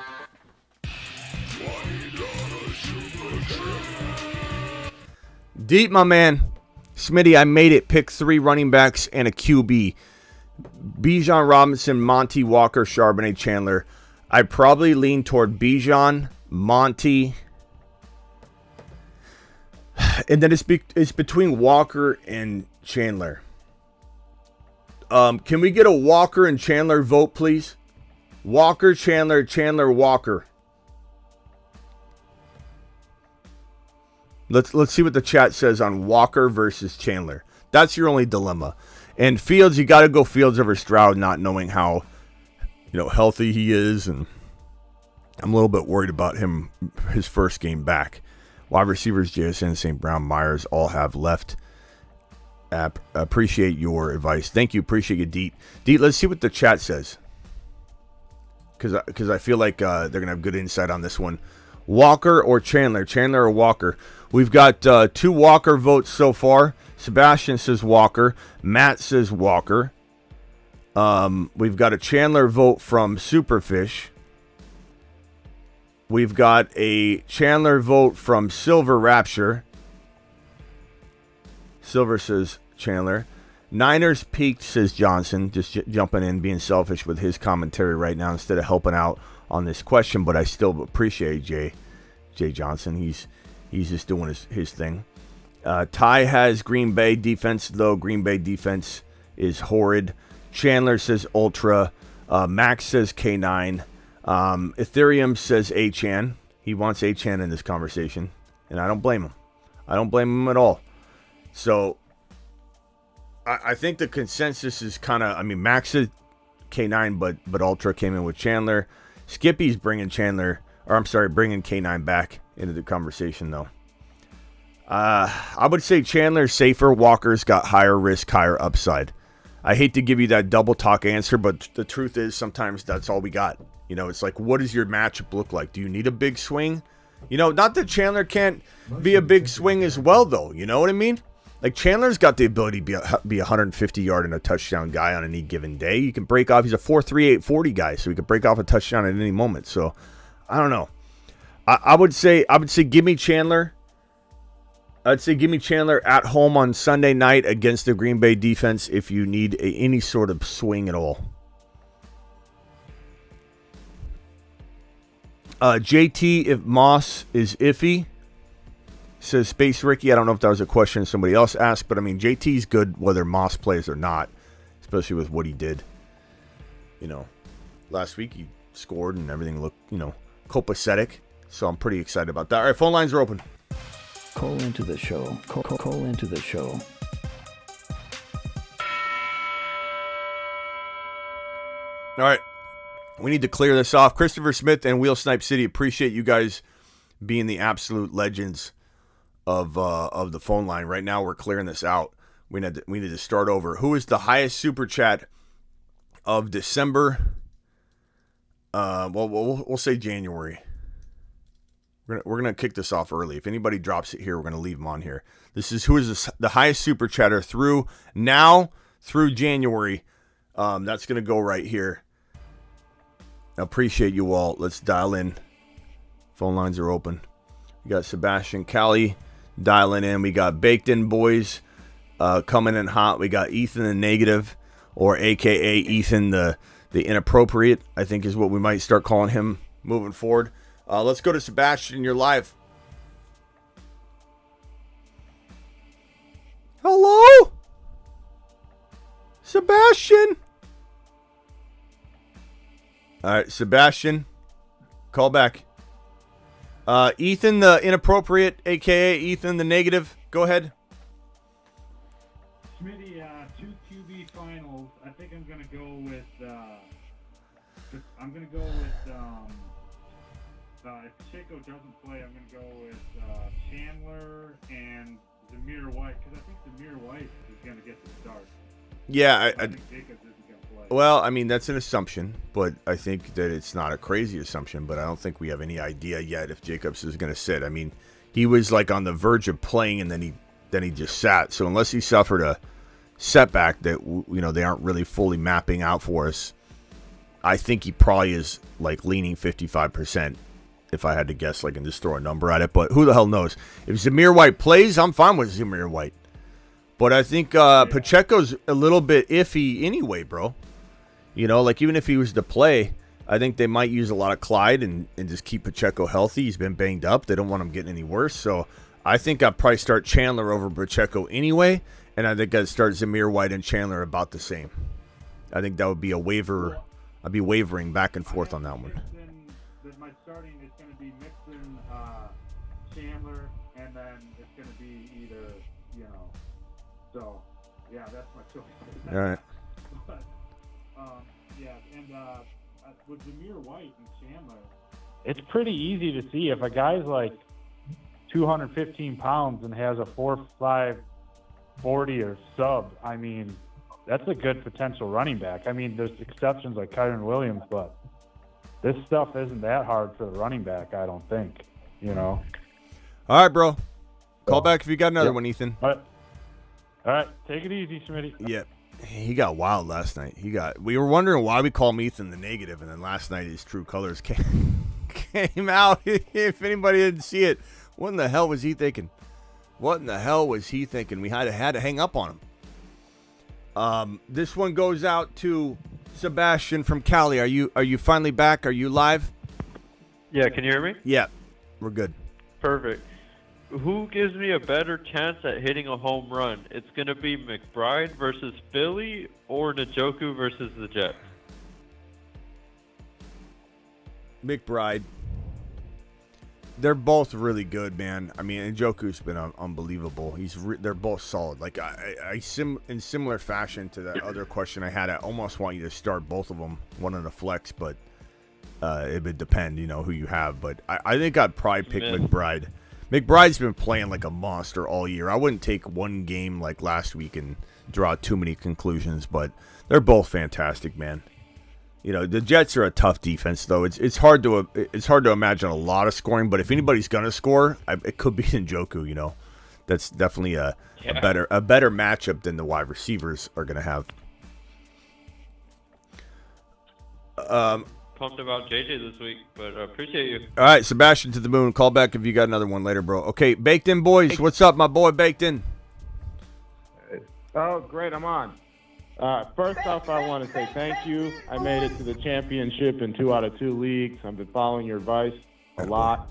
Deep, my man. Smitty, I made it. Pick 3 running backs and a QB. Bijan Robinson, Monty, Walker, Charbonnet, Chandler. I probably lean toward Bijan, Monty, and then it's between Walker and Chandler. Can we get a Walker and Chandler vote, please? Walker, Chandler, Chandler, Walker. Let's see what the chat says on Walker versus Chandler. That's your only dilemma. And Fields, you got to go Fields over Stroud, not knowing how healthy he is, and I'm a little bit worried about him his first game back. Wide receivers, JSN, St. Brown, Myers all have left. Appreciate your advice. Thank you. Appreciate you, Deet. Deet, let's see what the chat says, because I feel like they're gonna have good insight on this one. Walker or Chandler? Chandler or Walker? We've got 2 Walker votes so far. Sebastian says Walker. Matt says Walker. We've got a Chandler vote from Superfish. We've got a Chandler vote from Silver Rapture. Silver says Chandler. Niners peaked, says Johnson, just jumping in, being selfish with his commentary right now instead of helping out on this question, but I still appreciate Jay Johnson. He's just doing his thing. Ty has Green Bay defense, though. Green Bay defense is horrid. Chandler says Ultra. Max says K9. Ethereum says Achan. He wants Achan in this conversation, and I don't blame him. I don't blame him at all. So I think the consensus is kind of, Max said K9, but Ultra came in with Chandler. Skippy's bringing bringing K9 back into the conversation, though. I would say Chandler's safer. Walker's got higher risk, higher upside. I hate to give you that double talk answer, but the truth is sometimes that's all we got. It's like, what does your matchup look like? Do you need a big swing? Not that Chandler can't be a big swing as well, though. You know what I mean? Like, Chandler's got the ability to be a 150-yard and a touchdown guy on any given day. You can break off. He's a 4.38 40 guy, so he can break off a touchdown at any moment. So, I don't know. I would say give me Chandler. I'd say give me Chandler at home on Sunday night against the Green Bay defense if you need any sort of swing at all. JT, if Moss is iffy, says Space Ricky. I don't know if that was a question somebody else asked, but JT's good whether Moss plays or not, especially with what he did. Last week he scored and everything looked, copacetic. So I'm pretty excited about that. All right, phone lines are open. Call into the show. Call into the show. All right. We need to clear this off. Christopher Smith and Wheel Snipe City, appreciate you guys being the absolute legends of the phone line. Right now, we're clearing this out. We need to start over. Who is the highest super chat of December? We'll say January. We're gonna kick this off early. If anybody drops it here, we're gonna leave them on here. This is who is the highest super chatter through January. That's gonna go right here. I appreciate you all. Let's dial in. Phone lines are open. We got Sebastian Callie dialing in. We got Baked In Boys coming in hot. We got Ethan the Negative, or AKA Ethan the Inappropriate, I think is what we might start calling him moving forward. Let's go to Sebastian. You're live. Hello? Sebastian? All right, Sebastian, call back. Ethan the Inappropriate, a.k.a. Ethan the Negative, go ahead. Smitty, 2 QB finals. I think I'm going to go with if Chico doesn't play, I'm going to go with Chandler and Zamir White, because I think Zamir White is going to get the start. Yeah, I think Jacobs isn't going to play. Well, I mean, that's an assumption, but I think that it's not a crazy assumption, but I don't think we have any idea yet if Jacobs is going to sit. I mean, he was like on the verge of playing, and then he just sat. So unless he suffered a setback that, they aren't really fully mapping out for us, I think he probably is like leaning 55%. If I had to guess, and just throw a number at it. But who the hell knows? If Zamir White plays, I'm fine with Zamir White. But I think Pacheco's a little bit iffy anyway, bro. Even if he was to play, I think they might use a lot of Clyde and just keep Pacheco healthy. He's been banged up. They don't want him getting any worse. So I think I'd probably start Chandler over Pacheco anyway. And I think I'd start Zamir White and Chandler about the same. I think that would be a waiver. I'd be wavering back and forth on that one. My starting is going to be Mixon, Chandler, and then it's going to be either, so, yeah, that's my choice. All right. But, with Zamir White and Chandler, it's pretty easy to see if a guy's like 215 pounds and has a 4.5 40 or sub. I mean, that's a good potential running back. I mean, there's exceptions like Kyron Williams, but this stuff isn't that hard for the running back, I don't think, All right, bro. Call back if you got another one, Ethan. All right. Take it easy, Smitty. Yeah. He got wild last night. We were wondering why we call him Ethan the Negative, and then last night his true colors came out. If anybody didn't see it, what in the hell was he thinking? We had to hang up on him. This one goes out to Sebastian from Cali. Are you finally back? Are you live? Yeah, can you hear me? Yeah, we're good. Perfect. Who gives me a better chance at hitting a home run? It's going to be McBride versus Philly or Njoku versus the Jets? McBride. They're both really good, man. I mean, Njoku's been unbelievable. They're both solid. Like in similar fashion to that other question I had, I almost want you to start both of them, one on the flex, but it would depend, who you have. But I think I'd probably pick McBride. McBride's been playing like a monster all year. I wouldn't take one game like last week and draw too many conclusions, but they're both fantastic, man. The Jets are a tough defense, though. It's hard to imagine a lot of scoring, but if anybody's gonna score, it could be Njoku. That's definitely a better matchup than the wide receivers are gonna have. Pumped about JJ this week, but I appreciate you. All right, Sebastian to the moon. Call back if you got another one later, bro. Okay, Baked In Boys. What's up, my boy Baked In? Oh, great. I'm on. First off, I want to say thank you. I made it to the championship in 2 out of 2 leagues. I've been following your advice a lot.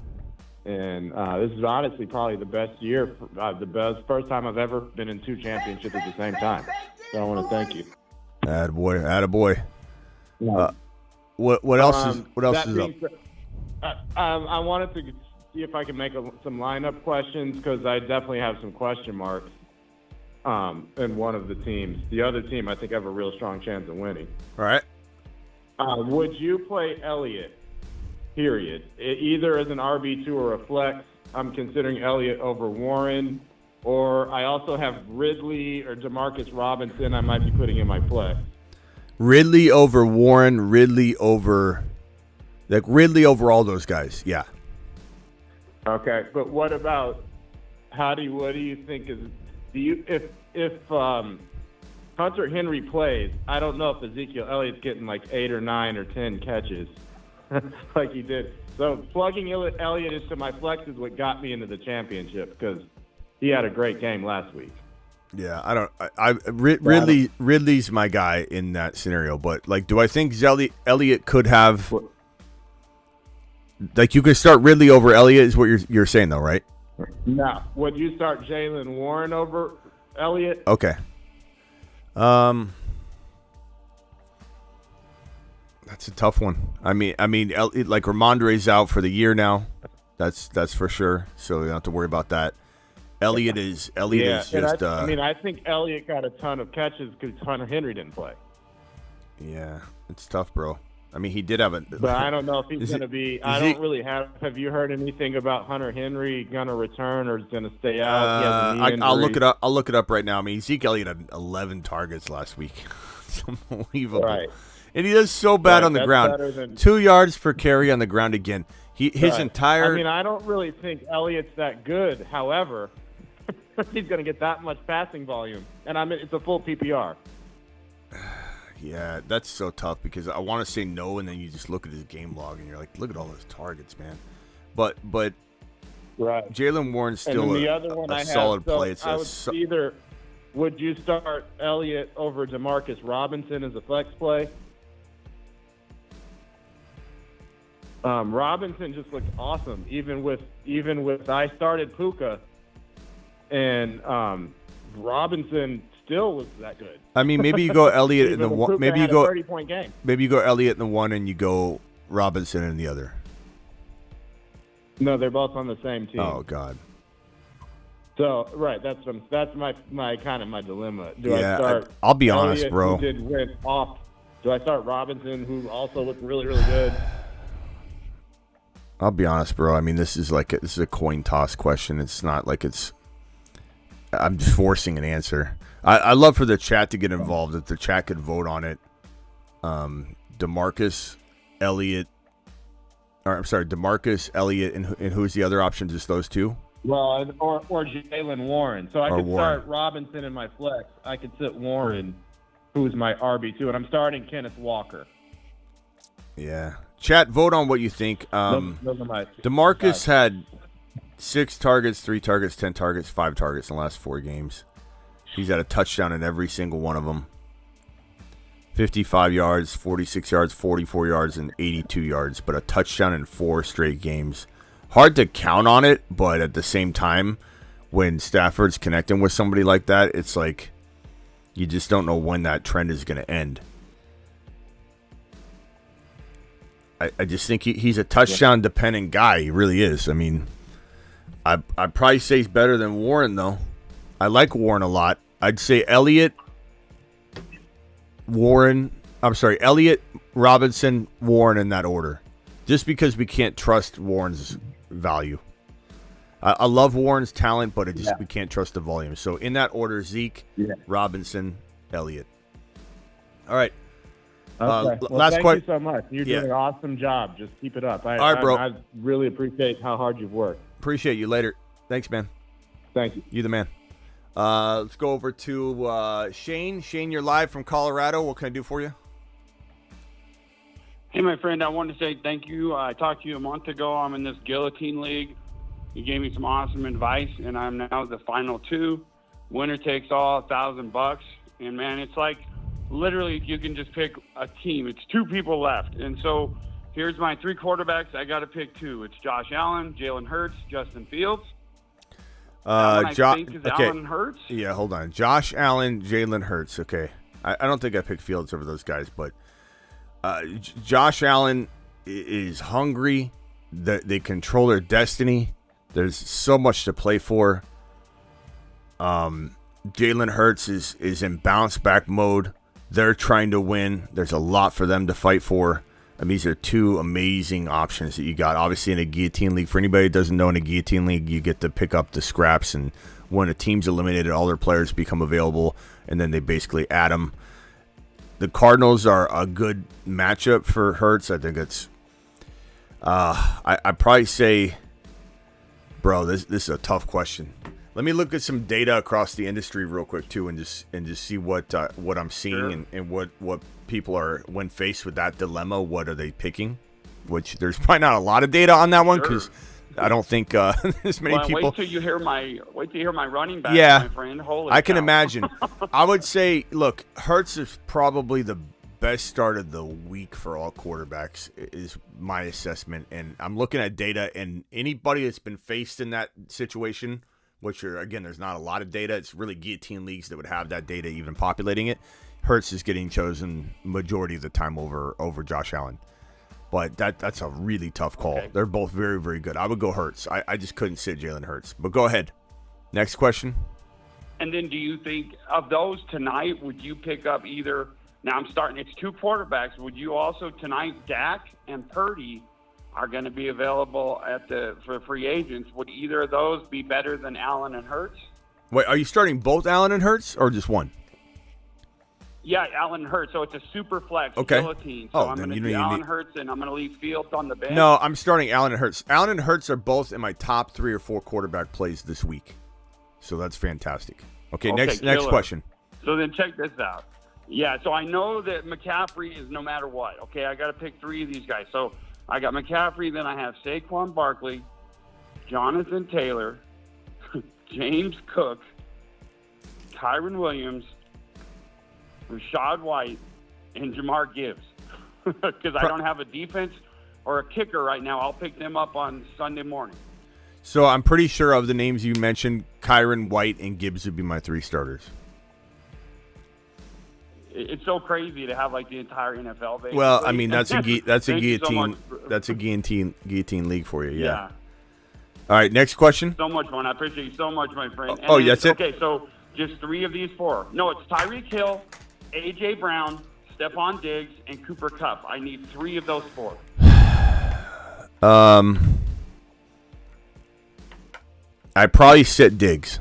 And this is honestly probably the best year, first time I've ever been in 2 championships at the same time. So I want to thank you. Attaboy. What else is up? I wanted to see if I can make some lineup questions because I definitely have some question marks in one of the teams. The other team, I think, I have a real strong chance of winning. All right. Would you play Elliott? Period. Either as an RB2 or a flex. I'm considering Elliott over Warren. Or I also have Ridley or Demarcus Robinson I might be putting in my flex. Ridley over Warren, Ridley over all those guys. Yeah. Okay, but what about what do you think if Hunter Henry plays, I don't know if Ezekiel Elliott's getting like 8 or 9 or 10 catches like he did. So plugging Elliott into my flex is what got me into the championship because he had a great game last week. Yeah, Ridley's my guy in that scenario, but like, do I think Elliott could have, like, you could start Ridley over Elliott is what you're saying though, right? No. Would you start Jalen Warren over Elliott? Okay. That's a tough one. I mean, like Ramondre's out for the year now. That's for sure. So you don't have to worry about that. Elliott is just. I think Elliott got a ton of catches because Hunter Henry didn't play. Yeah, it's tough, bro. I mean, he did have a. But I don't know if he's going to be. I don't really have. Have you heard anything about Hunter Henry going to return or is going to stay out? I'll look it up. I'll look it up right now. I mean, Zeke Elliott had 11 targets last week. It's unbelievable. Right. And he does so bad on the ground. 2 yards per carry on the ground again. His entire. I mean, I don't really think Elliott's that good. However, he's going to get that much passing volume, and it's a full PPR. Yeah, that's so tough because I want to say no, and then you just look at his game log and you're like, look at all those targets, man. But right, Jalen Warren's still a solid play. Would you start Elliott over Demarcus Robinson as a flex play? Robinson just looked awesome, even with I started Puka, and Robinson still was that good. I mean, maybe you go Elliott in the one. Maybe you go 30-point game. Maybe you go Elliott in the one, and you go Robinson in the other. No, they're both on the same team. Oh God. So right, that's my kind of my dilemma. Do I start? I'll be honest, Elliott, bro. Who did win off? Do I start Robinson, who also looked really, really good? I'll be honest, bro. I mean, this is a coin toss question. It's not like I'm just forcing an answer. I love for the chat to get involved. If the chat could vote on it. Demarcus, Elliott, and who's the other option? Just those two? Well, or Jalen Warren. So I could start Robinson in my flex. I could sit Warren, who's my RB2, and I'm starting Kenneth Walker. Yeah. Chat, vote on what you think. DeMarcus had 6 targets, 3 targets, 10 targets, 5 targets in the last 4 games. He's had a touchdown in every single one of them. 55 yards, 46 yards, 44 yards, and 82 yards, but a touchdown in 4 straight games. Hard to count on it, but at the same time, when Stafford's connecting with somebody like that, it's like you just don't know when that trend is going to end. I just think he's a touchdown-dependent guy. He really is. I mean, I'd probably say he's better than Warren, though. I like Warren a lot. I'd say Elliott, Robinson, Warren in that order. Just because we can't trust Warren's value. I love Warren's talent, but we can't trust the volume. So in that order, Zeke, Robinson, Elliott. All right. Okay. Thank you so much. You're doing an awesome job. Just keep it up. All right, bro. I really appreciate how hard you've worked. Appreciate you. Later. Thanks, man. Thank you. You the man. Let's go over to Shane. Shane, you're live from Colorado. What can I do for you? Hey, my friend. I wanted to say thank you. I talked to you a month ago. I'm in this guillotine league. You gave me some awesome advice, and I'm now the final 2. Winner takes all, $1,000. And, man, it's like literally you can just pick a team. It's 2 people left. And so here's my 3 quarterbacks. I got to pick 2. It's Josh Allen, Jalen Hurts, Justin Fields. Allen Hurts? Yeah, hold on. Josh Allen, Jalen Hurts. Okay. I don't think I picked Fields over those guys, but Josh Allen is hungry. They control their destiny. There's so much to play for. Jalen Hurts is in bounce back mode. They're trying to win. There's a lot for them to fight for. I mean, these are two amazing options that you got. Obviously, in a guillotine league, for anybody that doesn't know, in a guillotine league, you get to pick up the scraps, and when a team's eliminated, all their players become available, and then they basically add them. The Cardinals are a good matchup for Hurts. I think it's I'd probably say, bro, this is a tough question. Let me look at some data across the industry real quick too, and just see what I'm seeing and what people are, when faced with that dilemma, what are they picking? Which there's probably not a lot of data on that one, because I don't think there's many people. Wait till you hear my running back, yeah, my friend. Holy I can cow. imagine. I would say, look, Hurts is probably the best start of the week for all quarterbacks, is my assessment. And I'm looking at data, and anybody that's been faced in that situation, which are, again, there's not a lot of data. It's really guillotine leagues that would have that data even populating it. Hurts is getting chosen majority of the time over Josh Allen. But that's a really tough call. Okay. They're both very, very good. I would go Hurts. I just couldn't sit Jalen Hurts. But go ahead. Next question. And then do you think, of those tonight, would you pick up either, now I'm starting, it's two quarterbacks, would you also tonight, Dak and Purdy are going to be available for free agents. Would either of those be better than Allen and Hurts? Wait, are you starting both Allen and Hurts or just one? Yeah, Allen and Hurts. So it's a super flex guillotine. So I'm going to do Allen Hurts, and I'm going to leave Fields on the bench. No, I'm starting Allen and Hurts. Allen and Hurts are both in my top 3 or 4 quarterback plays this week. So that's fantastic. Okay, next question. So then check this out. Yeah, so I know that McCaffrey is no matter what. Okay, I got to pick 3 of these guys. So I got McCaffrey, then I have Saquon Barkley, Jonathan Taylor, James Cook, Kyron Williams, Rashad White, and Jamar Gibbs. Because I don't have a defense or a kicker right now. I'll pick them up on Sunday morning. So I'm pretty sure of the names you mentioned, Kyron, White, and Gibbs would be my 3 starters. It's so crazy to have like the entire NFL. Basically. Well, I mean that's a guillotine guillotine league for you. Yeah. All right, next question. So much fun. I appreciate you so much, my friend. Oh, that's it. Okay, so just 3 of these 4. No, it's Tyreek Hill, A.J. Brown, Stephon Diggs, and Cooper Kupp. I need 3 of those 4. I'd probably sit Diggs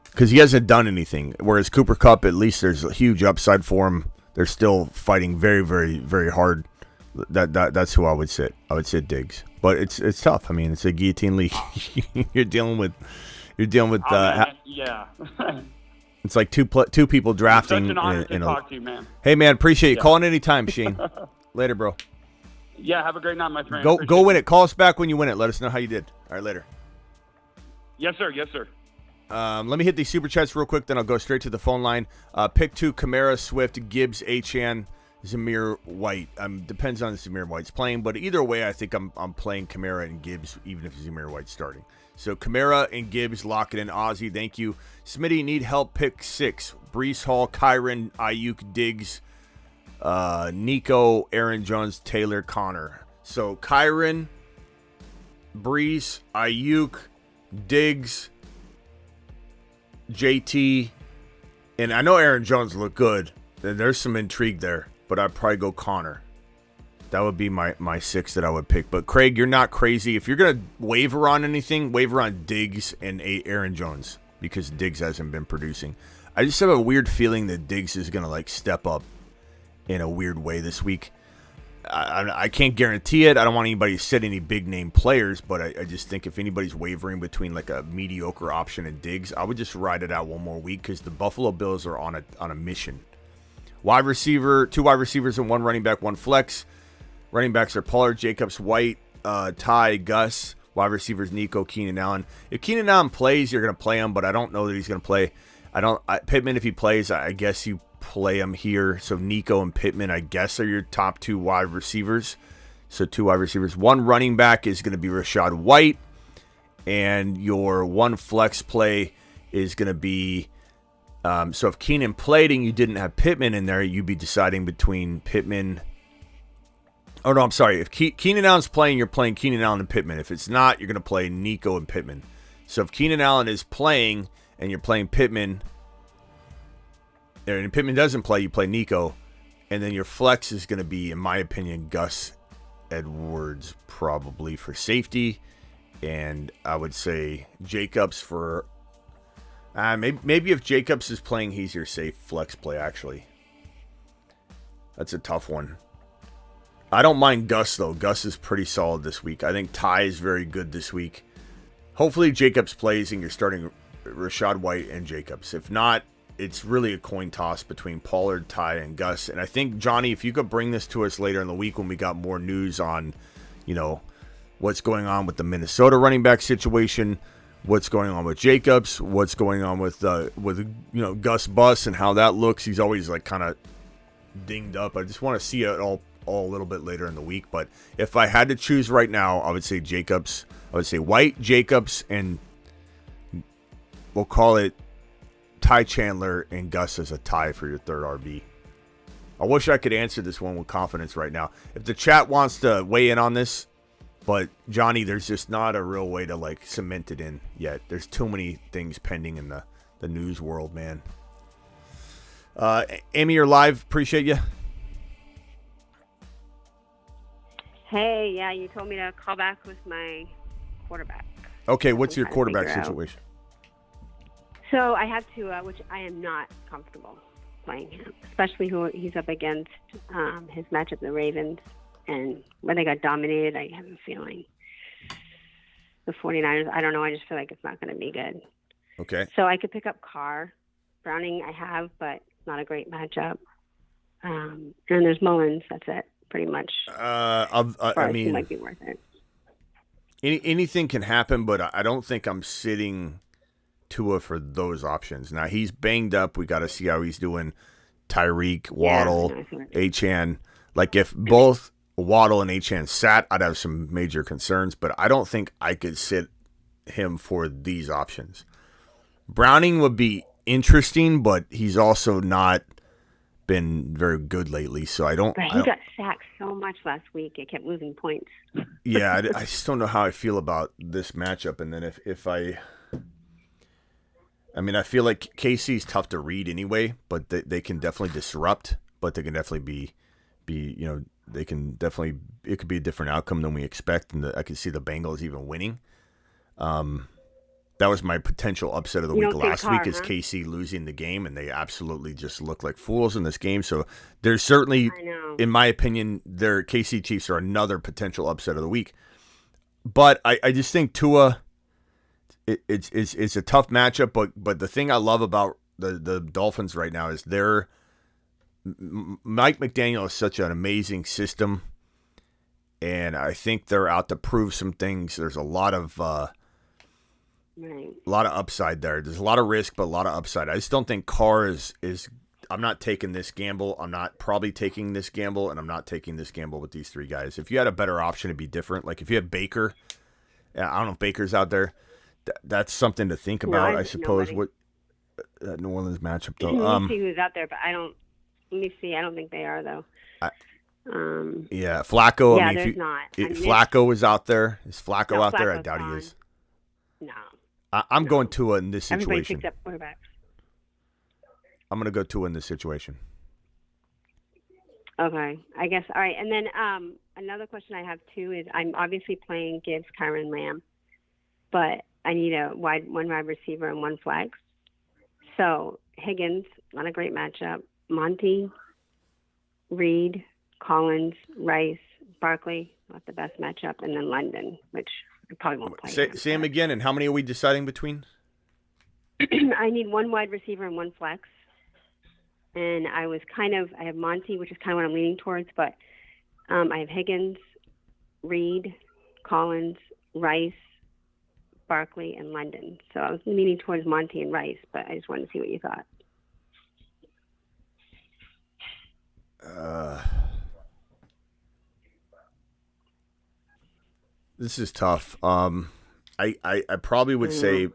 because he hasn't done anything. Whereas Cooper Kupp, at least there's a huge upside for him. They're still fighting very, very, very hard. That's who I would sit. I would sit Diggs, but it's tough. I mean, it's a guillotine league. You're dealing with. Yeah. It's like two people drafting. It's such an honor to talk to you, man. Hey, man, appreciate you. Call in anytime, Shane. Later, bro. Yeah, have a great night, my friend. Go win it. Call us back when you win it. Let us know how you did. All right, later. Yes, sir. Yes, sir. Let me hit these super chats real quick, then I'll go straight to the phone line. Pick 2, Kamara, Swift, Gibbs, Achane, Zamir White. Depends on if Zamir White's playing, but either way, I think I'm playing Kamara and Gibbs, even if Zamir White's starting. So Kamara and Gibbs, lock it in. Ozzy, thank you. Smitty, need help. Pick 6. Breece Hall, Kyron, Ayuk, Diggs, Nico, Aaron Jones, Taylor, Connor. So Kyron, Breece, Ayuk, Diggs, JT, and I know Aaron Jones look good. There's some intrigue there, but I'd probably go Connor. That would be my 6 that I would pick. But Craig, you're not crazy. If you're gonna waver on anything, waver on Diggs and Aaron Jones because Diggs hasn't been producing. I just have a weird feeling that Diggs is gonna like step up in a weird way this week. I can't guarantee it. I don't want anybody to set any big name players, but I just think if anybody's wavering between like a mediocre option and Diggs, I would just ride it out one more week because the Buffalo Bills are on a mission. 2 wide receivers and 1 running back, 1 flex. Running backs are Pollard, Jacobs, White, Ty, Gus. Wide receivers Nico, Keenan Allen. If Keenan Allen plays, you're going to play him, but I don't know that he's going to play. Pittman, if he plays, I guess you play him here. So Nico and Pittman, I guess, are your top 2 wide receivers. So 2 wide receivers. 1 running back is going to be Rashad White. And your 1 flex play is going to be... so if Keenan played and you didn't have Pittman in there, you'd be deciding between Pittman... Oh, no, I'm sorry. If Keenan Allen's playing, you're playing Keenan Allen and Pittman. If it's not, you're going to play Nico and Pittman. So if Keenan Allen is playing and you're playing Pittman... and Pittman doesn't play, you play Nico, and then your flex is going to be, in my opinion, Gus Edwards probably for safety, and I would say Jacobs for maybe if Jacobs is playing, he's your safe flex play. Actually, that's a tough one. I don't mind Gus though. Gus is pretty solid this week. I think Ty is very good this week. Hopefully Jacobs plays and you're starting Rashad White and Jacobs. If not, it's really a coin toss between Pollard, Ty, and Gus. And I think, Johnny, if you could bring this to us later in the week when we got more news on, what's going on with the Minnesota running back situation, what's going on with Jacobs, what's going on with Gus Bus and how that looks. He's always like kind of dinged up. I just want to see it all a little bit later in the week. But if I had to choose right now, I would say Jacobs. I would say White, Jacobs, and we'll call it Ty Chandler and Gus as a tie for your third RB. I wish I could answer this one with confidence right now. If the chat wants to weigh in on this, but Johnny, there's just not a real way to cement it in yet. There's too many things pending in the news world, man. Amy, you're live. Appreciate you. Hey, yeah, you told me to call back with my quarterback. Okay, what's your quarterback situation? So I have Tua, which I am not comfortable playing him, especially who he's up against. His matchup, the Ravens, and when they got dominated, I have a feeling the 49ers, I don't know, I just feel like it's not going to be good. Okay. So I could pick up Carr. Browning I have, but not a great matchup. And there's Mullins, that's it, pretty much. I mean, it might be worth it. Anything can happen, but I don't think I'm sitting Tua for those options. Now, he's banged up. We got to see how he's doing. Tyreek, Waddle, Achane. Like, if both Waddle and Achane sat, I'd have some major concerns, but I don't think I could sit him for these options. Browning would be interesting, but he's also not been very good lately, so I don't... But he got sacked so much last week, it kept losing points. Yeah, I just don't know how I feel about this matchup, and then if I I feel like KC's tough to read anyway, but they can definitely disrupt, but they can definitely they can definitely, it could be a different outcome than we expect, and I can see the Bengals even winning. That was my potential upset of the week last week, is KC losing the game, and they absolutely just look like fools in this game. So there's certainly, in my opinion, their KC Chiefs are another potential upset of the week. But I just think Tua, it's a tough matchup. But the thing I love about the Dolphins right now is Mike McDaniel is such an amazing system, and I think they're out to prove some things. There's a lot of upside there. There's a lot of risk, but a lot of upside. I just don't think Carr is. I'm not taking this gamble. I'm not probably taking this gamble, and I'm not taking this gamble with these three guys. If you had a better option, it'd be different. Like if you have Baker, I don't know if Baker's out there. That's something to think about, I suppose. Nobody. What that New Orleans matchup though? Let me see who's out there, but I don't. Let me see. I don't think they are though. Yeah, Flacco. Yeah, there's not. If Flacco is out there, is Flacco out there? I doubt he is. No. I'm going Tua in this situation. Everybody picked up quarterbacks. I'm going to go Tua in this situation. Okay, I guess. All right, and then another question I have too is I'm obviously playing Gibbs, Kyron Lamb, but I need one wide receiver and one flex. So Higgins, not a great matchup. Monty, Reed, Collins, Rice, Barkley, not the best matchup, and then London, which I probably won't play. Say him again, and how many are we deciding between? I need one wide receiver and one flex. And I have Monty, which is kind of what I'm leaning towards, but I have Higgins, Reed, Collins, Rice, Barkley, and London. So I was leaning towards Monty and Rice, but I just wanted to see what you thought. This is tough. I probably would say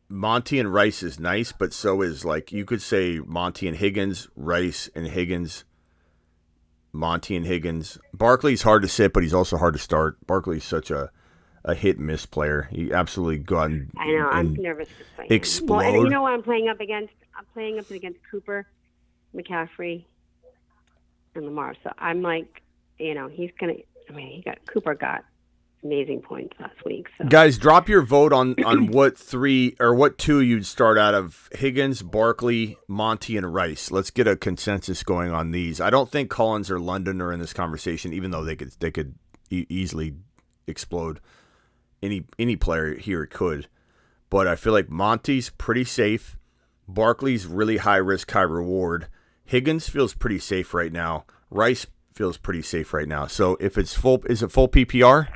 Monty and Rice is nice, but so is, like, you could say Monty and Higgins, Rice and Higgins, Monty and Higgins. Barkley's hard to sit, but he's also hard to start. Barkley's such a hit and miss player. He absolutely go out and I know. I'm nervous to play explode. Well, and you know what I'm playing up against? I'm playing up against Cooper, McCaffrey, and Lamar. So I'm like, he's gonna. I mean, Cooper got amazing points last week. So. Guys, drop your vote on what 3 or what 2 you'd start out of: Higgins, Barkley, Monty, and Rice. Let's get a consensus going on these. I don't think Collins or London are in this conversation, even though they could easily explode. Any player here could, but I feel like Monty's pretty safe. Barkley's really high risk, high reward. Higgins feels pretty safe right now. Rice feels pretty safe right now. So if it's full, is it full PPR?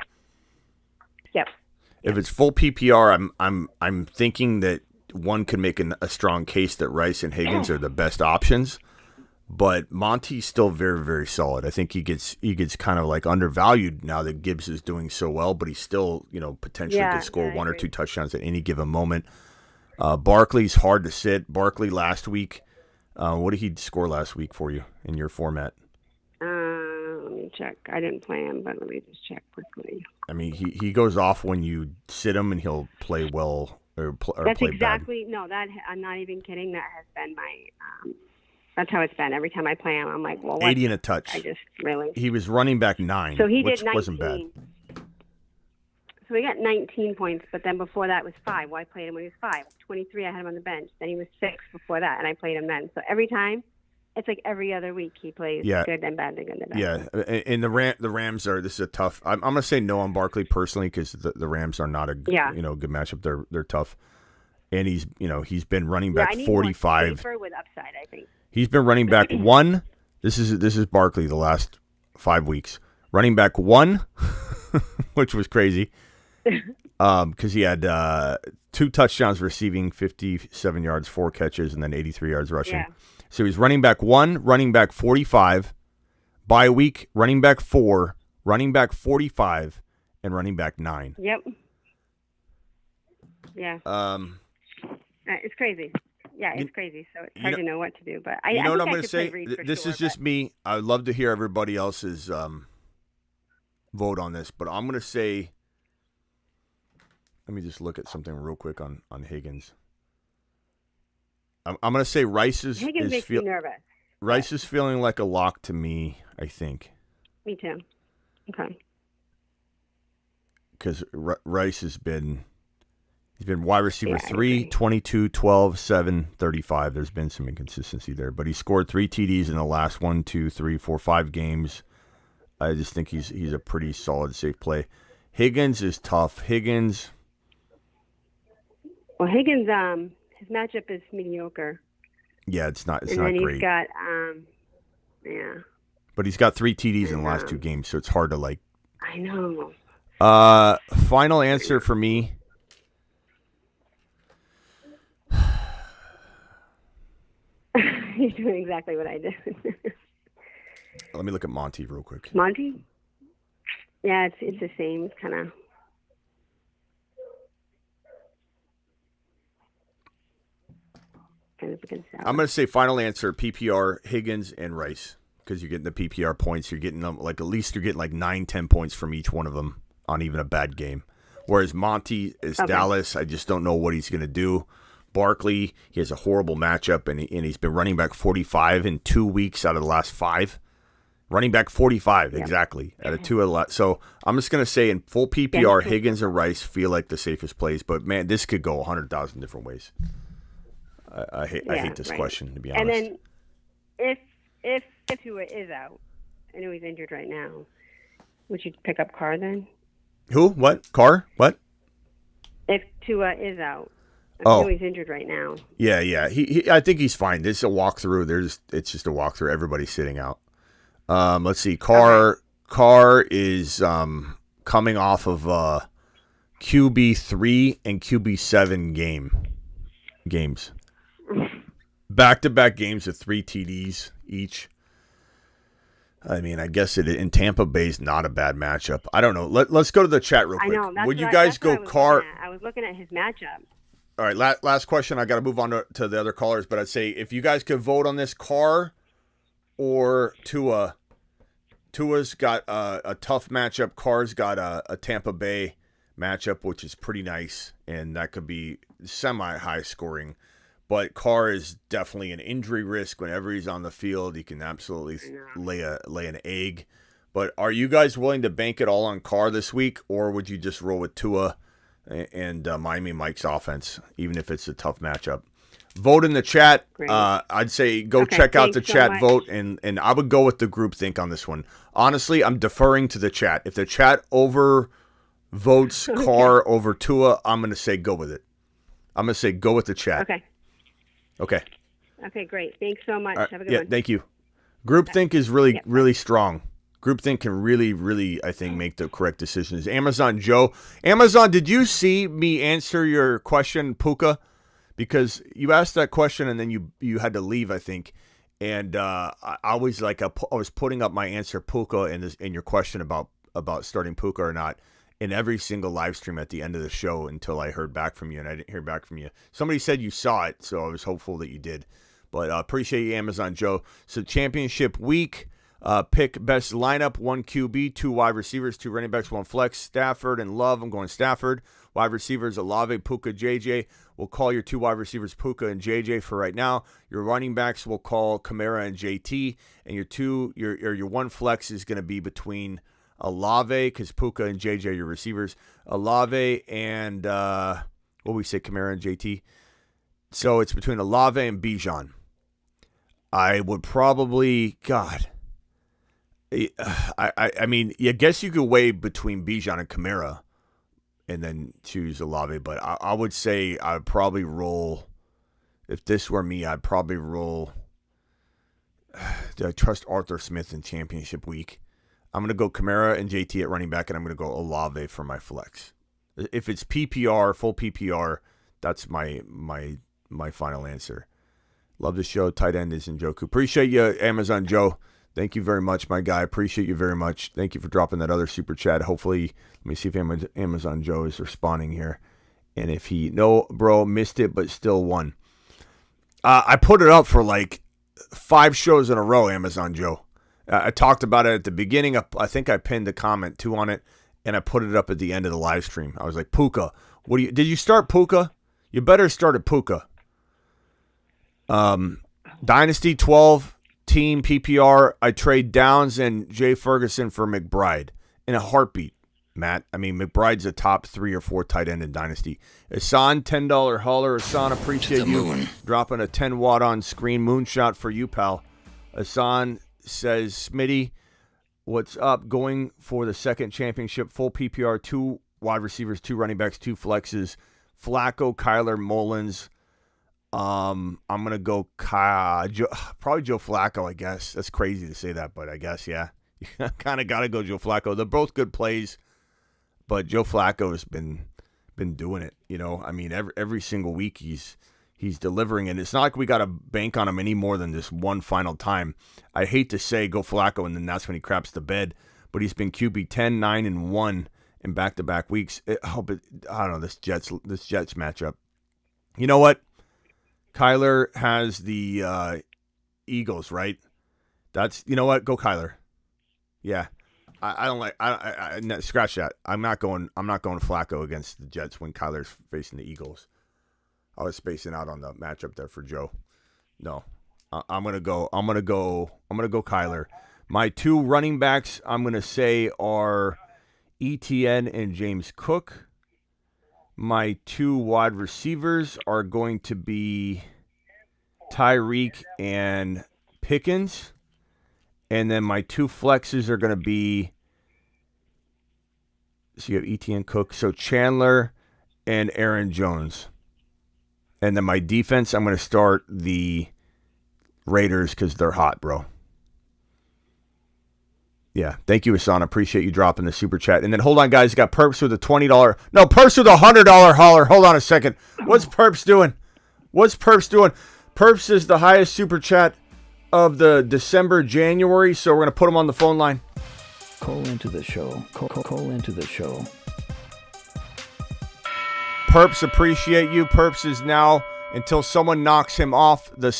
Yep. If it's full PPR, I'm thinking that one could make a strong case that Rice and Higgins are the best options, but Monty's still very, very solid. I think he gets kind of like undervalued now that Gibbs is doing so well, but he still potentially could score 1 or 2 touchdowns at any given moment. Barkley's hard to sit. Barkley last week, what did he score last week for you in your format? Let me check. I didn't play him, but let me just check quickly. I mean, he goes off when you sit him, and he'll play well or That's play exactly no. That I'm not even kidding. That has been my. That's how it's been. Every time I play him, I'm like, well, bad. 80 and a touch. I just really. He was running back 9, So he which did 19. wasn't bad. So he got 19 points, but then before that was 5. Well, I played him when he was 5. 23, I had him on the bench. Then he was 6 before that, and I played him then. So every time, it's like every other week he plays good and bad, good and bad. Yeah, and the Rams are. This is a tough. I'm gonna say no on Barkley personally because the Rams are not a good matchup. They're tough, and he's been running back I need 45. more safer with upside, I think. He's been running back 1. This is Barkley the last 5 weeks. Running back 1, which was crazy. Because he had 2 touchdowns receiving, 57 yards, 4 catches, and then 83 yards rushing. Yeah. So he's running back 1, running back 45, bye week, running back 4, running back 45, and running back 9. Yep. Yeah. It's crazy. Yeah, it's crazy. So it's hard to know what to do. But I know think what I'm I going to could say? play Reed for This sure, is just me. I'd love to hear everybody else's vote on this, but I'm going to say. Let me just look at something real quick on Higgins. I'm going to say Rice Higgins makes me nervous. Rice is feeling like a lock to me, I think. Me too. Okay. Because Rice he's been wide receiver 3, 22, 12, 7, 35. There's been some inconsistency there, but he scored 3 TDs in the last 1, 2, 3, 4, 5 games. I just think he's a pretty solid, safe play. Higgins is tough. Well, Higgins, his matchup is mediocre. Yeah, it's not great. And then he's got, yeah. But he's got 3 TDs in the last 2 games, so it's hard to like. I know. Final answer for me. He's doing exactly what I did. Let me look at Monty real quick. Monty? Yeah, it's the same. It's kind of. I'm going to say final answer, PPR, Higgins, and Rice. Because you're getting the PPR points. You're getting them, like, at least you're getting like 9, 10 points from each one of them on even a bad game. Whereas Monty is Dallas. I just don't know what he's going to do. Barkley, he has a horrible matchup, and he's been running back 45 in 2 weeks out of the last 5. Running back 45, exactly, out of 2 of the last. So I'm just going to say in full PPR, Higgins and Rice feel like the safest plays. But, man, this could go 100,000 different ways. I hate this question, to be honest. And then if Tua is out, I know he's injured right now, would you pick up Carr then? Who? What? Carr? What? If Tua is out. I know he's injured right now. Yeah. He I think he's fine. This is a walkthrough. It's just a walkthrough. Everybody's sitting out. Let's see. Carr is coming off of QB3 and QB7 games. Back-to-back games of 3 TDs each. I mean, I guess in Tampa Bay is not a bad matchup. I don't know. Let's go to the chat real quick. I know. Would you guys go Carr? I was looking at his matchup. All right, last question. I got to move on to the other callers, but I'd say if you guys could vote on this, Carr or Tua. Tua's got a tough matchup. Carr's got a Tampa Bay matchup, which is pretty nice, and that could be semi-high scoring. But Carr is definitely an injury risk. Whenever he's on the field, he can absolutely lay an egg. But are you guys willing to bank it all on Carr this week, or would you just roll with Tua and Miami Mike's offense, even if it's a tough matchup? Vote in the chat. I'd say go check out the chat, vote, and I would go with the group think on this one. Honestly, I'm deferring to the chat. If the chat votes Carr over Tua, I'm going to say go with it. I'm going to say go with the chat. Okay. Okay, great. Thanks so much. Have a good one. Thank you. Groupthink is really strong. Groupthink can really, I think, make the correct decisions. Amazon Joe. Amazon, did you see me answer your question, Puka? Because you asked that question and then you had to leave, I think. And I was putting up my answer, Puka, in your question about starting Puka or not, in every single live stream at the end of the show until I heard back from you, and I didn't hear back from you. Somebody said you saw it, so I was hopeful that you did. But appreciate you, Amazon Joe. So championship week, pick best lineup, 1 QB, 2 wide receivers, 2 running backs, 1 flex. Stafford and Love, I'm going Stafford. Wide receivers, Olave, Puka, JJ. We'll call your 2 wide receivers Puka and JJ for right now. Your running backs will call Kamara and JT. And your 1 flex is going to be between Olave, because Puka and JJ are your receivers. Olave and, what we say, Kamara and JT. So it's between Olave and Bijan. I would probably, I mean, I guess you could weigh between Bijan and Kamara and then choose Olave, but I would say I'd probably roll, if this were me, I'd probably roll, I trust Arthur Smith in championship week. I'm going to go Kamara and JT at running back, and I'm going to go Olave for my flex. If it's PPR, full PPR, that's my final answer. Love the show. Tight end is Njoku. Appreciate you, Amazon Joe. Thank you very much, my guy. Appreciate you very much. Thank you for dropping that other super chat. Hopefully, let me see if Amazon Joe is responding here. And if missed it, but still won. I put it up for like 5 shows in a row, Amazon Joe. I talked about it at the beginning. I think I pinned a comment too on it, and I put it up at the end of the live stream. I was like, Puka, did you start Puka? You better start at Puka. Dynasty 12 team PPR. I trade Downs and Jay Ferguson for McBride in a heartbeat, Matt. I mean, McBride's a top 3 or 4 tight end in Dynasty. Asan, $10 hauler. Asan, appreciate you dropping a 10 watt on screen moonshot for you, pal. Asan says, Smitty, what's up? Going for the second championship, full PPR, 2 wide receivers, 2 running backs, 2 flexes. Flacco, Kyler, Mullins. I'm going to go probably Joe Flacco, I guess. That's crazy to say that, but I guess, yeah. You kind of got to go Joe Flacco. They're both good plays, but Joe Flacco has been doing it. I mean, every single week he's delivering, and it's not like we got to bank on him any more than this one final time. I hate to say go Flacco, and then that's when he craps the bed, but he's been QB 10, 9, and 1 in back-to-back weeks. But I don't know, this Jets matchup. You know what? Kyler has the Eagles, right? You know what? Go Kyler. Yeah. I scratch that. I'm not going Flacco against the Jets when Kyler's facing the Eagles. I was spacing out on the matchup there for Joe. No, I'm gonna go Kyler. My 2 running backs, I'm gonna say, are ETN and James Cook. My 2 wide receivers are going to be Tyreek and Pickens, and then my 2 flexes are going to be. So you have ETN, Cook, so Chandler and Aaron Jones. And then my defense, I'm going to start the Raiders because they're hot, bro. Yeah, thank you, Hassan. Appreciate you dropping the super chat. And then hold on, guys. Got Perps with a $20. No, Perps with a $100 hauler. Hold on a second. What's Perps doing? Perps is the highest super chat of the December-January, so we're going to put him on the phone line. Call into the show. Call into the show. Perps, appreciate you. Perps is now, until someone knocks him off, the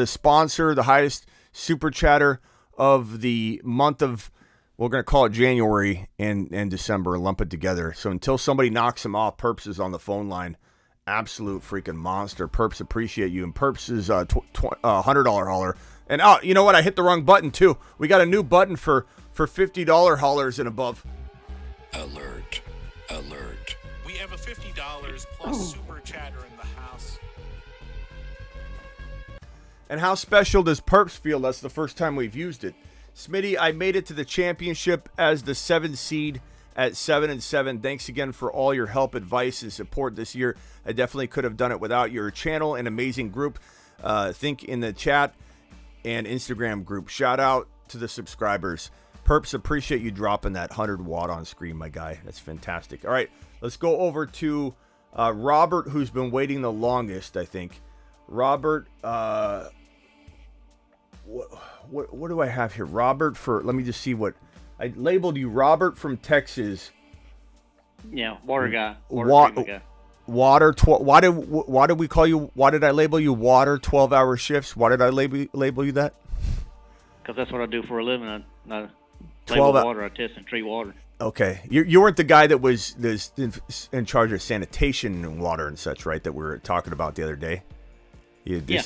sponsor, the highest super chatter of the month of, we're going to call it January and December, lump it together. So until somebody knocks him off, Perps is on the phone line absolute freaking monster. Perps appreciate you. And Perps is $100 hauler. And you know what? I hit the wrong button too. We got a new button for $50 haulers and above. Alert. Alert. We have a $50 plus super chatter in the house. And how special does Perps feel? That's the first time we've used it. Smitty, I made it to the championship as the 7th seed at 7-7. Thanks again for all your help, advice, and support this year. I definitely could have done it without your channel and amazing group. Think in the chat and Instagram group. Shout out to the subscribers. Perps, appreciate you dropping that 100 watt on screen, my guy. That's fantastic. All right, let's go over to Robert, who's been waiting the longest, I think. Robert, what do I have here? Robert let me just see what I labeled you. Robert from Texas. Yeah, water guy. Water. Why did we call you? Why did I label you water? 12-hour shifts. Why did I label you that? Because that's what I do for a living. I 12 label water. I test and treat water. Okay, you weren't the guy that was in charge of sanitation and water and such, right? That we were talking about the other day. Is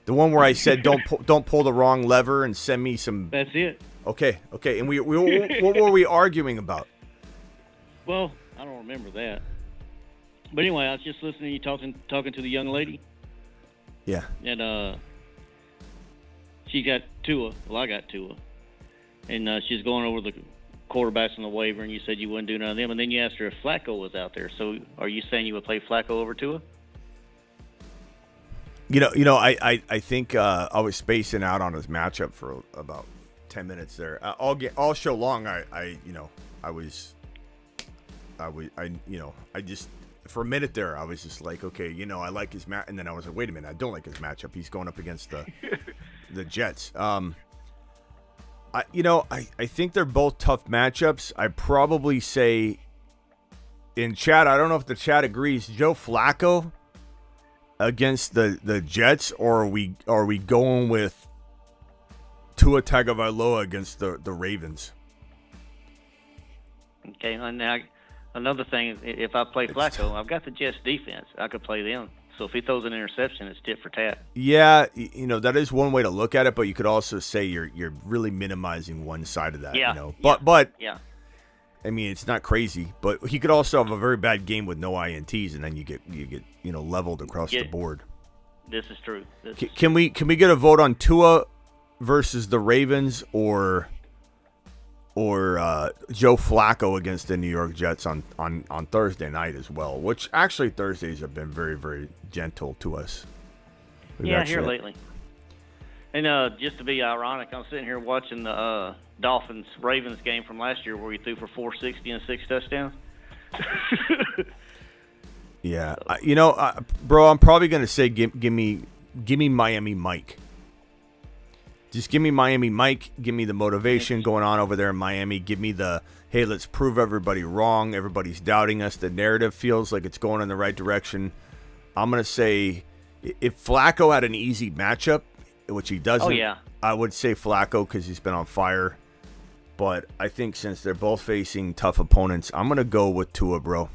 the one where I said don't pull the wrong lever and send me some. That's it. Okay. And we what were we arguing about? Well, I don't remember that. But anyway, I was just listening to you talking to the young lady. Yeah. And she got Tua. Well, I got Tua. And she's going over the quarterbacks on the waiver, and you said you wouldn't do none of them. And then you asked her if Flacco was out there. So are you saying you would play Flacco over Tua? I think I was spacing out on his matchup for about 10 minutes there. All show long. I just for a minute there I was just like, okay, I like his match, and then I was like, wait a minute, I don't like his matchup. He's going up against the Jets. I think they're both tough matchups. I probably say in chat, I don't know if the chat agrees, Joe Flacco against the Jets, or are we going with Tua Tagovailoa against the Ravens? Okay, and now another thing, if I play Flacco, I've got the Jets defense. I could play them. So if he throws an interception, it's tit for tat. Yeah, that is one way to look at it, but you could also say you're really minimizing one side of that. Yeah. But yeah. I mean, it's not crazy, but he could also have a very bad game with no INTs, and then you get leveled across the board. This is true. Can we get a vote on Tua versus the Ravens or Joe Flacco against the New York Jets on Thursday night as well? Which actually Thursdays have been very, very gentle to us. Here lately. And just to be ironic, I'm sitting here watching the Dolphins-Ravens game from last year where he threw for 460 and 6 touchdowns. Yeah. Bro, I'm probably going to say give me Miami Mike. Just give me Miami Mike. Give me the motivation going on over there in Miami. Give me the, hey, let's prove everybody wrong. Everybody's doubting us. The narrative feels like it's going in the right direction. I'm going to say if Flacco had an easy matchup, which he doesn't, I would say Flacco because he's been on fire. But I think since they're both facing tough opponents, I'm going to go with Tua, bro.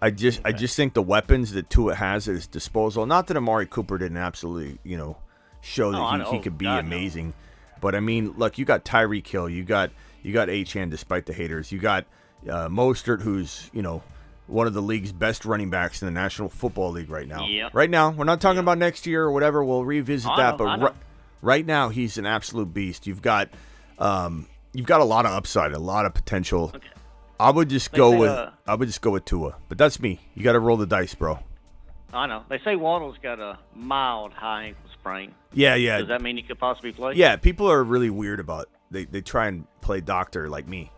I just think the weapons that Tua has at his disposal, not that Amari Cooper didn't absolutely, show that he could be amazing. No. But I mean, look, you got Tyreek Hill, you got Achane despite the haters. You got Mostert, who's, one of the league's best running backs in the National Football League right now. Yep. Right now, we're not talking about next year or whatever. We'll revisit that, but right now he's an absolute beast. You've got a lot of upside, a lot of potential. Okay. I would just go with Tua, but that's me. You got to roll the dice, bro. I know. They say Waddle's got a mild high ankle sprain. Yeah. Does that mean he could possibly play? Yeah, people are really weird about they try and play doctor like me.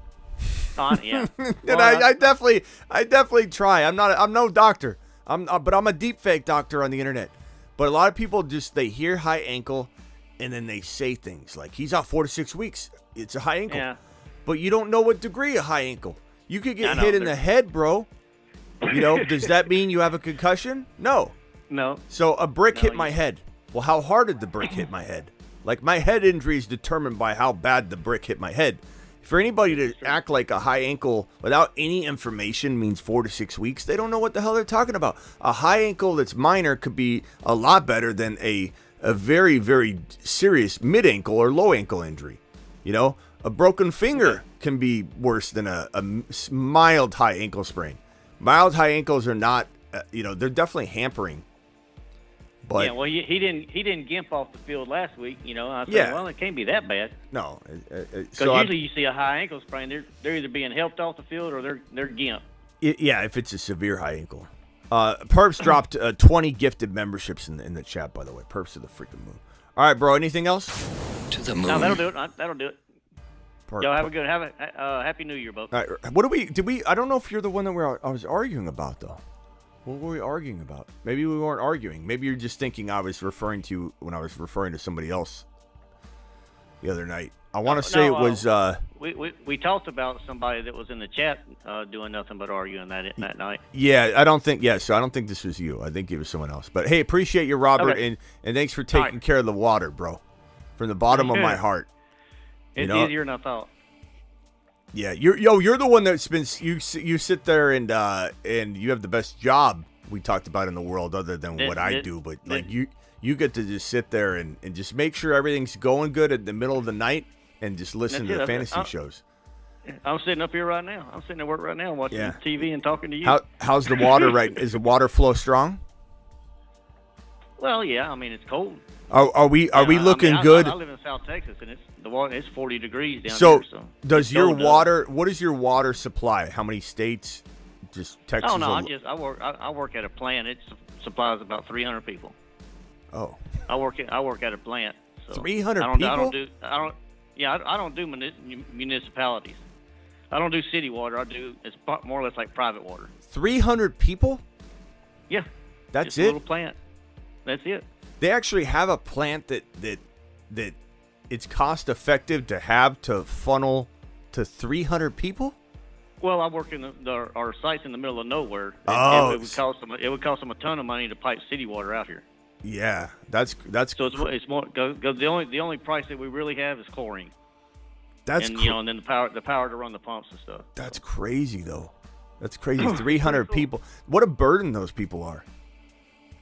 Yeah. And I definitely try. I'm no doctor. But I'm a deep fake doctor on the internet. But a lot of people they hear high ankle and then they say things like he's out 4 to 6 weeks. It's a high ankle. Yeah. But you don't know what degree of high ankle. You could get hit in the head, bro. Does that mean you have a concussion? No. No. So a brick hit my head. Well, how hard did the brick hit my head? Like, my head injury is determined by how bad the brick hit my head. For anybody to act like a high ankle without any information means 4 to 6 weeks, they don't know what the hell they're talking about. A high ankle that's minor could be a lot better than a very, very serious mid-ankle or low ankle injury. You know, a broken finger can be worse than a mild high ankle sprain. Mild high ankles are not, they're definitely hampering. But yeah, well, he didn't gimp off the field last week. I said, Yeah. well, it can't be that bad. No, Because so usually you see a high ankle sprain, they're either being helped off the field or they're gimp. Yeah, if it's a severe high ankle. Perps dropped 20 gifted memberships in the chat, by the way. Perps to the freaking moon. All right, bro. Anything else? To the moon. No, that'll do it. That'll do it. Y'all have a good, happy New Year, both. All right, what did we? I don't know if you're the one that I was arguing about though. What were we arguing about? Maybe we weren't arguing. Maybe you're just thinking I was referring to you when I was referring to somebody else the other night. I want to say it was. We talked about somebody that was in the chat doing nothing but arguing that night. Yeah, I don't think. Yeah, so I don't think this was you. I think it was someone else. But hey, appreciate you, Robert, Okay. and thanks for taking care of the water, bro. From the bottom of my heart. It's easier than I thought. Yeah, you're the one that's been you sit there and you have the best job we talked about in the world other than what I do, but like you get to just sit there and just make sure everything's going good at the middle of the night and just listen to the fantasy shows. I'm sitting up here right now. I'm sitting at work right now watching TV and talking to you. How's the water right? Is the water flow strong? Well, yeah. I mean, it's cold. Are we looking good? I live in South Texas, and it's 40 degrees down so here. So does your water? What is your water supply? How many states? Just Texas? Oh no, I work at a plant. It supplies about 300 people. Oh. I work at a plant. So 300 people? I don't do municipalities. I don't do city water. It's more or less like private water. 300 people? Yeah. That's just it? A little plant. That's it. They actually have a plant that it's cost effective to have to funnel to 300 people? Well, I work in our site's in the middle of nowhere. Oh. It would cost them a ton of money to pipe city water out here. Yeah, that's so it's more because the only price that we really have is chlorine. That's and and then the power to run the pumps and stuff. That's crazy though. That's crazy. 300 people. What a burden those people are.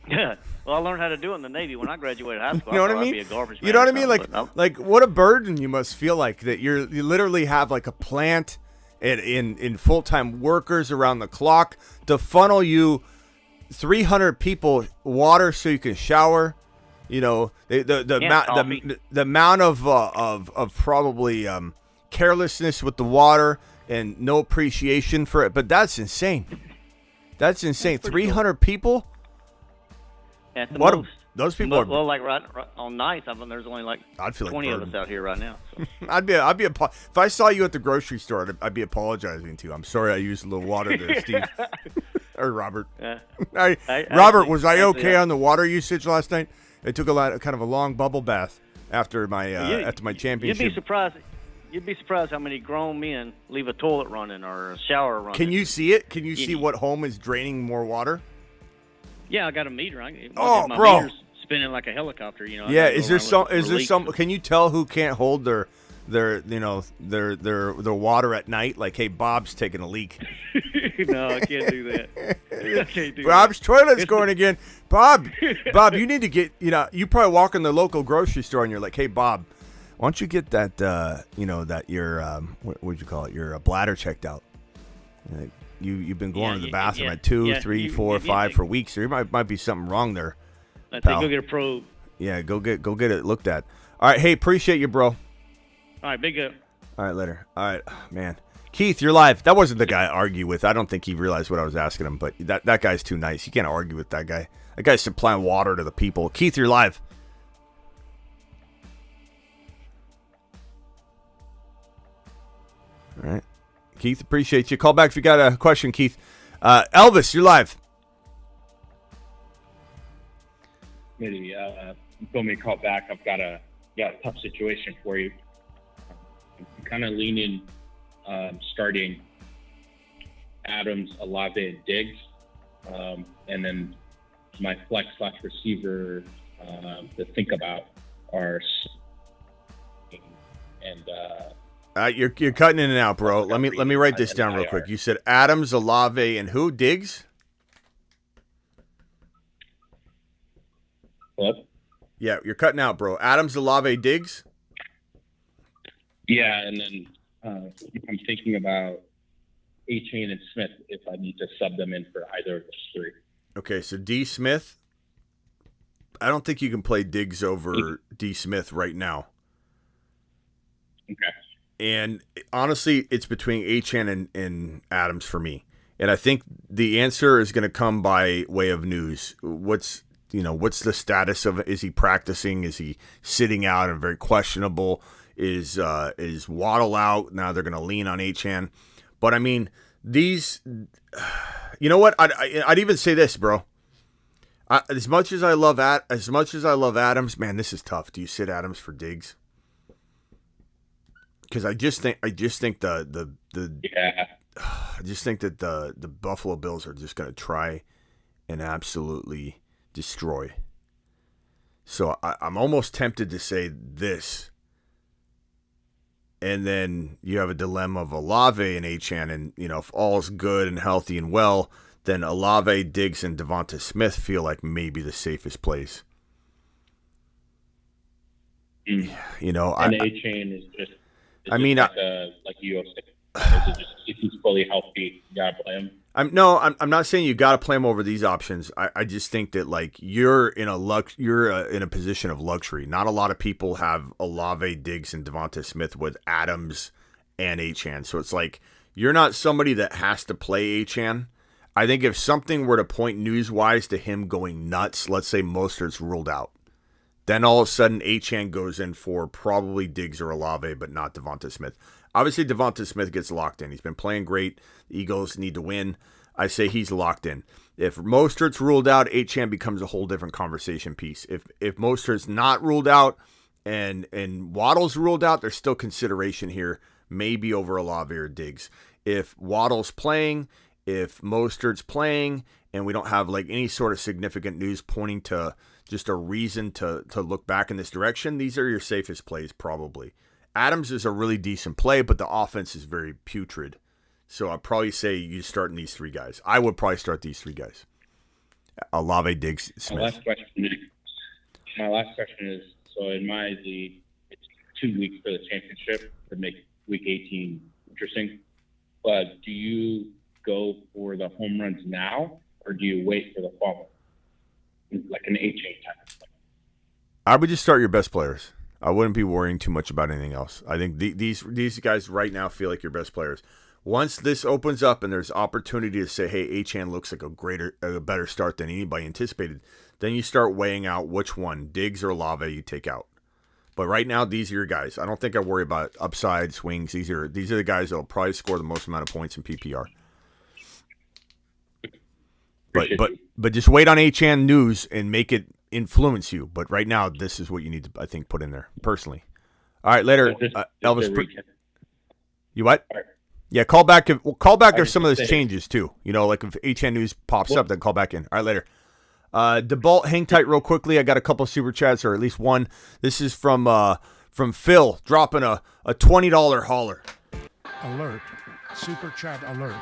Yeah. Well, I learned how to do it in the Navy when I graduated high school. You know what I I'd mean? be a garbage man you know what I or mean? something, Like what a burden you must feel like that you literally have like a plant and in full-time workers around the clock to funnel you 300 people water so you can shower. You know, the amount of probably carelessness with the water and no appreciation for it, but that's insane. That's insane. 300 people? At the What most. Those people are. Well, like right on nights, there's only like I'd feel like 20 of burden. us out here right now. So. I'd be if I saw you at the grocery store, I'd be apologizing to you. I'm sorry I used a little water there, Steve. Or Robert. Robert, was I okay on the water usage last night? I took kind of a long bubble bath after my championship. You'd be surprised how many grown men leave a toilet running or a shower running. Can you see it? Can you see what home is draining more water? Yeah, I got a meter. My bro, meter's spinning like a helicopter. You know. Yeah, is there some? Can you tell who can't hold their water at night? Like, hey, Bob's taking a leak. No, I can't do that. I can't do Bob's that. toilet's going again. Bob, you need to get. You probably walk in the local grocery store and you're like, hey, Bob, why don't you get that? Your what would you call it? Your bladder checked out. You've been going to the bathroom at 2, 3, 4, 5 for weeks. There might be something wrong there. I think go get a probe. Yeah, go get it looked at. All right, hey, appreciate you, bro. All right, big up. All right, later. All right, man. Keith, you're live. That wasn't the guy I argue with. I don't think he realized what I was asking him, but that guy's too nice. You can't argue with that guy. That guy's supplying water to the people. Keith, you're live. All right. Keith, appreciate you. Call back if you got a question, Keith. Elvis, you're live. Maybe you told me to call back. I've got a tough situation for you. I'm kind of leaning starting Adams, Olave, and Diggs, and then my flex / receiver to think about are and You're cutting in and out, bro. Let me write this down real quick. You said Adams, Olave, and who? Diggs? Hello? Yeah, you're cutting out, bro. Adams, Olave, Diggs? Yeah, and then I'm thinking about A-Chain and Smith if I need to sub them in for either of those three. Okay, so D. Smith. I don't think you can play Diggs over D. Smith right now. Okay. And honestly, it's between Achane and Adams for me. And I think the answer is going to come by way of news. What's the status of it? Is he practicing? Is he sitting out and very questionable? Is Waddle out? Now they're going to lean on Achane. But I mean, these, you know what? I'd even say this, bro. As much as I love Adams, man, this is tough. Do you sit Adams for Diggs? Because I just think that the Buffalo Bills are just going to try and absolutely destroy. So I'm almost tempted to say this, and then you have a dilemma of Olave and Achane, and if all's good and healthy and well, then Olave, Diggs, and Devonta Smith feel like maybe the safest place. And A-Chain is just. Like you said, if he's fully healthy, you gotta play him. I'm not saying you got to play him over these options. I just think that you're in a position of luxury. Not a lot of people have Olave, Diggs, and Devonta Smith with Adams and Achane. So it's like you're not somebody that has to play Achane. I think if something were to point news-wise to him going nuts, let's say Mostert's ruled out, then all of a sudden Achane goes in for probably Diggs or Olave, but not Devonta Smith. Obviously, Devonta Smith gets locked in. He's been playing great. The Eagles need to win. I say he's locked in. If Mostert's ruled out, Achane becomes a whole different conversation piece. If Mostert's not ruled out and Waddle's ruled out, there's still consideration here, maybe over Olave or Diggs. If Waddle's playing, if Mostert's playing, and we don't have any sort of significant news pointing to just a reason to look back in this direction, these are your safest plays probably. Adams is a really decent play, but the offense is very putrid. So I'd probably say you start in these three guys. I would probably start these three guys. Olave, Diggs, Smith. My last question is, so in my league, it's 2 weeks for the championship to make week 18 interesting. But do you go for the home runs now, or do you wait for the fall? Like an A-Chain type of thing. I would just start your best players. I wouldn't be worrying too much about anything else. I think these guys right now feel like your best players. Once this opens up and there's opportunity to say, hey, Achane looks like a better start than anybody anticipated, then you start weighing out which one, Diggs or Olave, you take out. But right now, these are your guys. I don't think I worry about upside swings. These are the guys that will probably score the most amount of points in PPR. But just wait on Achane news and make it influence you. But right now, this is what you need to, I think, put in there personally. All right, later, Elvis. You what? Right. Yeah, call back. Call back if some of those changes too. Like if Achane news pops up, then call back in. All right, later. DeBalt, hang tight real quickly. I got a couple super chats, or at least one. This is from Phil, dropping a $20 hauler. Alert! Super chat alert!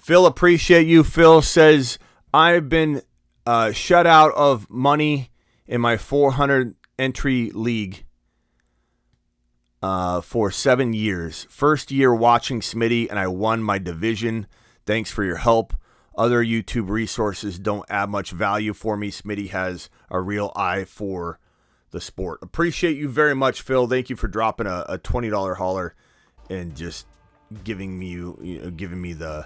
Phil, appreciate you. Phil says, I've been shut out of money in my 400 entry league for 7 years. First year watching Smitty, and I won my division. Thanks for your help. Other YouTube resources don't add much value for me. Smitty has a real eye for the sport. Appreciate you very much, Phil. Thank you for dropping a $20 hauler and just giving me the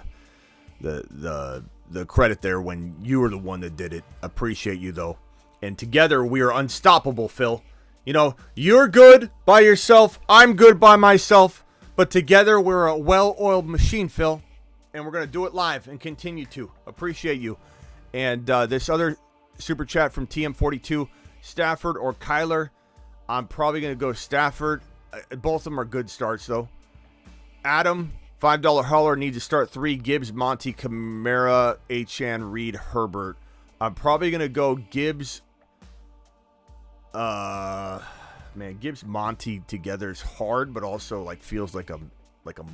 credit there when you were the one that did it. Appreciate you though. And together we are unstoppable, Phil. You're good by yourself. I'm good by myself. But together we're a well-oiled machine, Phil. And we're going to do it live and continue to. Appreciate you. And this other super chat from TM42, Stafford or Kyler. I'm probably going to go Stafford. Both of them are good starts, though. Adam, $5 hauler, need to start 3. Gibbs, Monty, Kamara, Achane, Reed, Herbert. I'm probably going to go Gibbs, Man, Gibbs Monty together is hard, but also like feels like a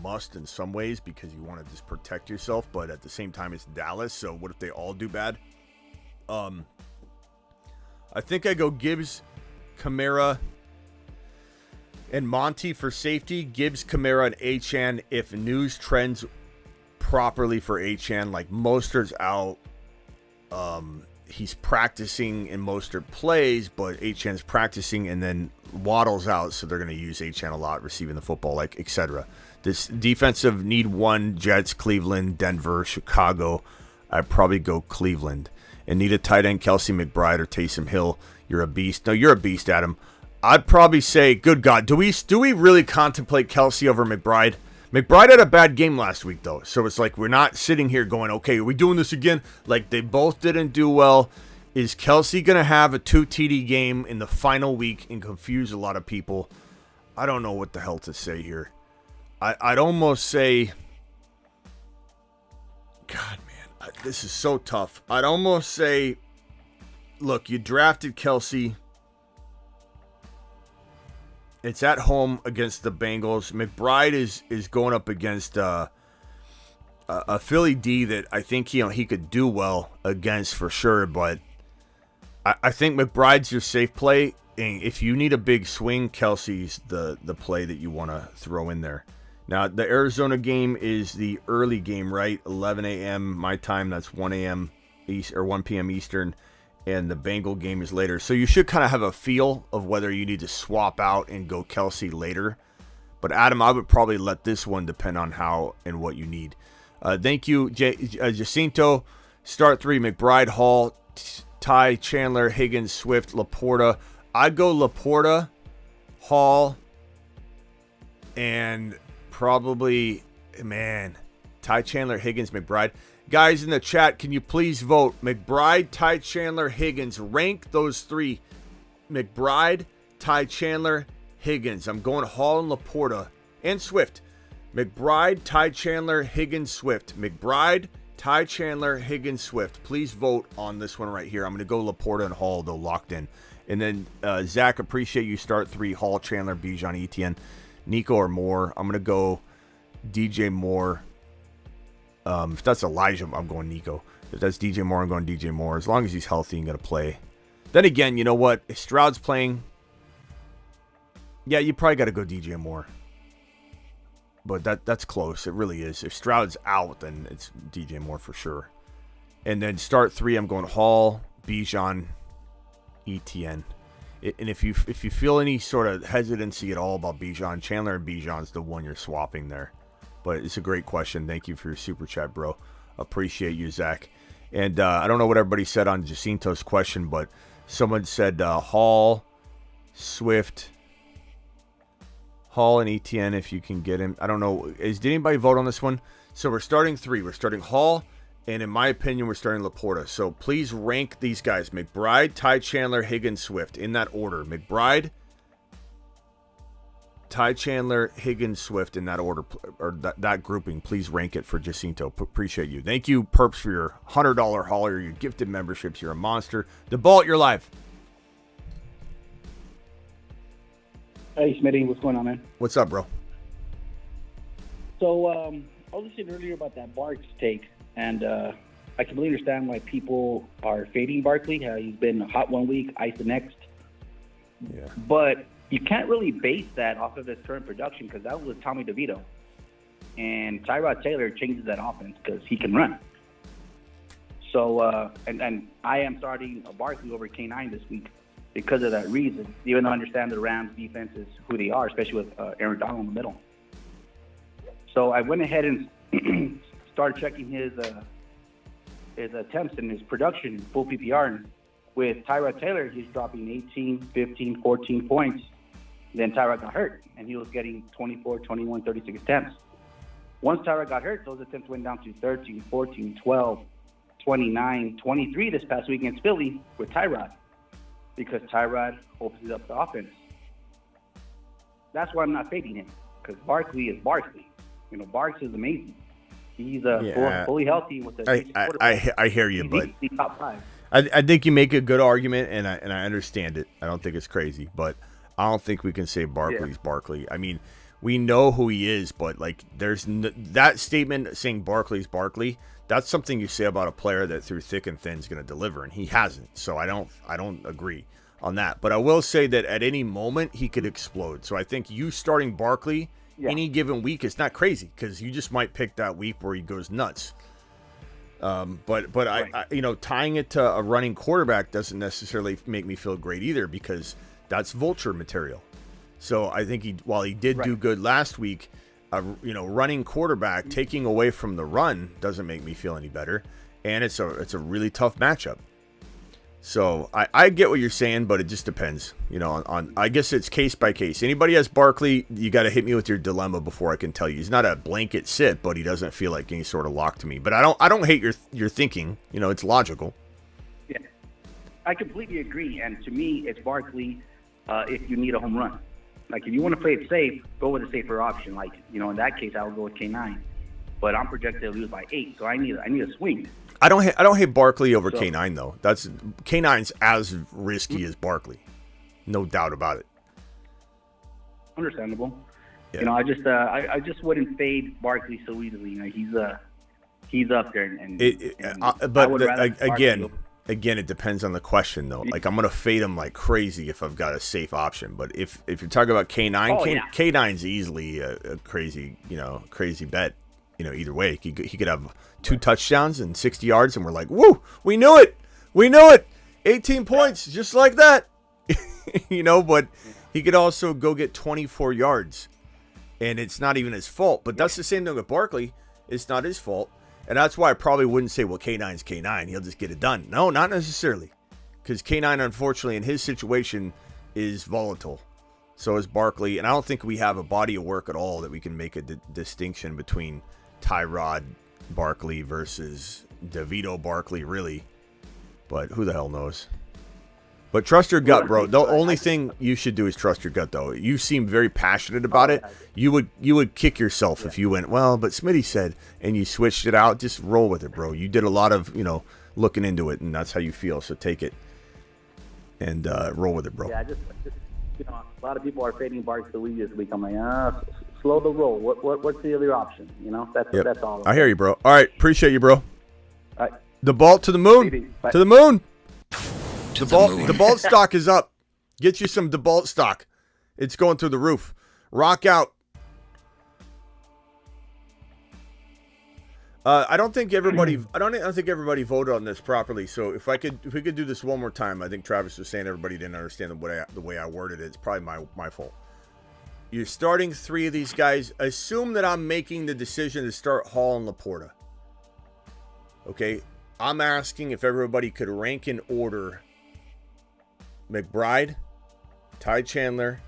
must in some ways because you want to just protect yourself, but at the same time it's Dallas, so what if they all do bad? I think I go Gibbs, Kamara, and Monty for safety. Gibbs, Kamara, and Achane if news trends properly for Achane, like Mostert's out. He's practicing and Mostert plays, but Achane's practicing, and then Waddle's out, so they're going to use Achane a lot receiving the football, like etc. This defensive need one: Jets, Cleveland, Denver, Chicago. I'd probably go Cleveland. And need a tight end: Kelsey, McBride, or Taysom Hill. You're a beast. No, you're a beast, Adam. I'd probably say, good God, do we really contemplate Kelsey over McBride? McBride had a bad game last week, though, so it's like we're not sitting here going, okay, are we doing this again? Like, they both didn't do well. Is Kelsey going to have a 2 TD game in the final week and confuse a lot of people? I don't know what the hell to say here. I'd almost say, God, man, this is so tough. I'd almost say, look, you drafted Kelsey. It's at home against the Bengals. McBride is going up against a Philly D that I think he could do well against for sure. But I think McBride's your safe play. And if you need a big swing, Kelsey's the play that you want to throw in there. Now, the Arizona game is the early game, right? 11 a.m. my time. That's 1 a.m. East or 1 p.m. Eastern. And the Bengal game is later. So you should kind of have a feel of whether you need to swap out and go Kelsey later. But Adam, I would probably let this one depend on how and what you need. Thank you, Jacinto. Start 3, McBride, Hall, Ty, Chandler, Higgins, Swift, Laporta. I'd go Laporta, Hall, and probably, Ty, Chandler, Higgins, McBride. Guys in the chat, can you please vote? McBride, Ty Chandler, Higgins. Rank those 3. McBride, Ty Chandler, Higgins. I'm going Hall and Laporta and Swift. McBride, Ty Chandler, Higgins, Swift. McBride, Ty Chandler, Higgins, Swift. Please vote on this one right here. I'm going to go Laporta and Hall, though, locked in. And then, Zach, appreciate you. Start 3, Hall, Chandler, Bijan, Etienne, Nico or Moore. I'm going to go DJ Moore. If that's Elijah, I'm going Nico. If that's DJ Moore, I'm going DJ Moore. As long as he's healthy and going to play. Then again, you know what? If Stroud's playing, yeah, you probably got to go DJ Moore. But that's close. It really is. If Stroud's out, then it's DJ Moore for sure. And then start 3, I'm going Hall, Bijan, Etienne. And if you feel any sort of hesitancy at all about Bijan, Chandler and Bijan's the one you're swapping there. But it's a great question. Thank you for your super chat, bro. Appreciate you, Zach. And I don't know what everybody said on Jacinto's question, but someone said Hall, Swift, Hall and Etienne if you can get him. I don't know. Did anybody vote on this one? So we're starting 3. We're starting Hall, and in my opinion, we're starting Laporta. So please rank these guys. McBride, Ty Chandler, Higgins, Swift. In that order. McBride, Ty Chandler, Higgins, Swift in that order, or that grouping. Please rank it for Jacinto. Appreciate you. Thank you, Perps, for your $100 hauler, your gifted memberships. You're a monster. DeBalt, you're live. Hey, Smitty, what's going on, man? What's up, bro? So, I was listening earlier about that Barks take, and I completely understand why people are fading Barkley. How he's been hot one week, ice the next. Yeah. But you can't really base that off of his current production because that was with Tommy DeVito. And Tyrod Taylor changes that offense because he can run. So, and I am starting a Barkley over K9 this week because of that reason, even though I understand the Rams defense is who they are, especially with Aaron Donald in the middle. So I went ahead and started checking his attempts and his production in full PPR. And with Tyrod Taylor, he's dropping 18, 15, 14 points. Then Tyrod got hurt, and he was getting 24, 21, 36 attempts. Once Tyrod got hurt, those attempts went down to 13, 14, 12, 29, 23 this past week against Philly with Tyrod because Tyrod opens up the offense. That's why I'm not fading him because Barkley is Barkley. You know, Barks is amazing. He's fully healthy with the I hear you, but top 5. I think you make a good argument, and I understand it. I don't think it's crazy, but I don't think we can say Barkley's Barkley. I mean, we know who he is, but like, that statement saying Barkley's Barkley. That's something you say about a player that through thick and thin is going to deliver, and he hasn't. So I don't agree on that. But I will say that at any moment he could explode. So I think you starting Barkley any given week is not crazy, because you just might pick that week where he goes nuts. But right. I tying it to a running quarterback doesn't necessarily make me feel great either, because that's vulture material. So I think while he did do good last week, running quarterback taking away from the run doesn't make me feel any better, and it's a really tough matchup. So I get what you're saying, but it just depends, on I guess it's case by case. Anybody has Barkley, you got to hit me with your dilemma before I can tell you. He's not a blanket sit, but he doesn't feel like any sort of lock to me. But I don't hate your thinking. It's logical. Yeah, I completely agree. And to me, it's Barkley if you need a home run. Like, if you want to play it safe, go with a safer option. Like, in that case, I would go with K9. But I'm projected to lose by 8, so I need a swing. I don't hate Barkley over K9 though. That's K9's as risky as Barkley, no doubt about it. Understandable. Yeah. I just wouldn't fade Barkley so easily. He's up there, Again, it depends on the question though. Like, I'm gonna fade him like crazy if I've got a safe option. But if you're talking about K9, K9's easily a crazy bet. Either way, he could have 2 touchdowns and 60 yards, and we're like, woo, we knew it. 18 points, just like that. But he could also go get 24 yards, and it's not even his fault. But that's the same thing with Barkley. It's not his fault. And that's why I probably wouldn't say, well, K9's K9. He'll just get it done. No, not necessarily. Because K9, unfortunately, in his situation, is volatile. So is Barkley. And I don't think we have a body of work at all that we can make a distinction between Tyrod Barkley versus DeVito Barkley, really. But who the hell knows? But trust your gut, bro. The only thing you should do is trust your gut, though. You seem very passionate about it. You would kick yourself if you went, well, but Smitty said, and you switched it out. Just roll with it, bro. You did a lot of, looking into it, and that's how you feel. So take it and roll with it, bro. Yeah, just a lot of people are fading Barkley this week. I'm like, slow the roll. What's the other option? That's all. I hear you, bro. All right, appreciate you, bro. All right. The ball to the moon. To the moon. The Bolt stock is up. Get you some DeBolt stock. It's going through the roof. Rock out. I don't think everybody voted on this properly. So if we could do this one more time. I think Travis was saying everybody didn't understand the way I worded it. It's probably my fault. You're starting 3 of these guys. Assume that I'm making the decision to start Hall and Laporta. Okay? I'm asking if everybody could rank in order McBride, Ty Chandler,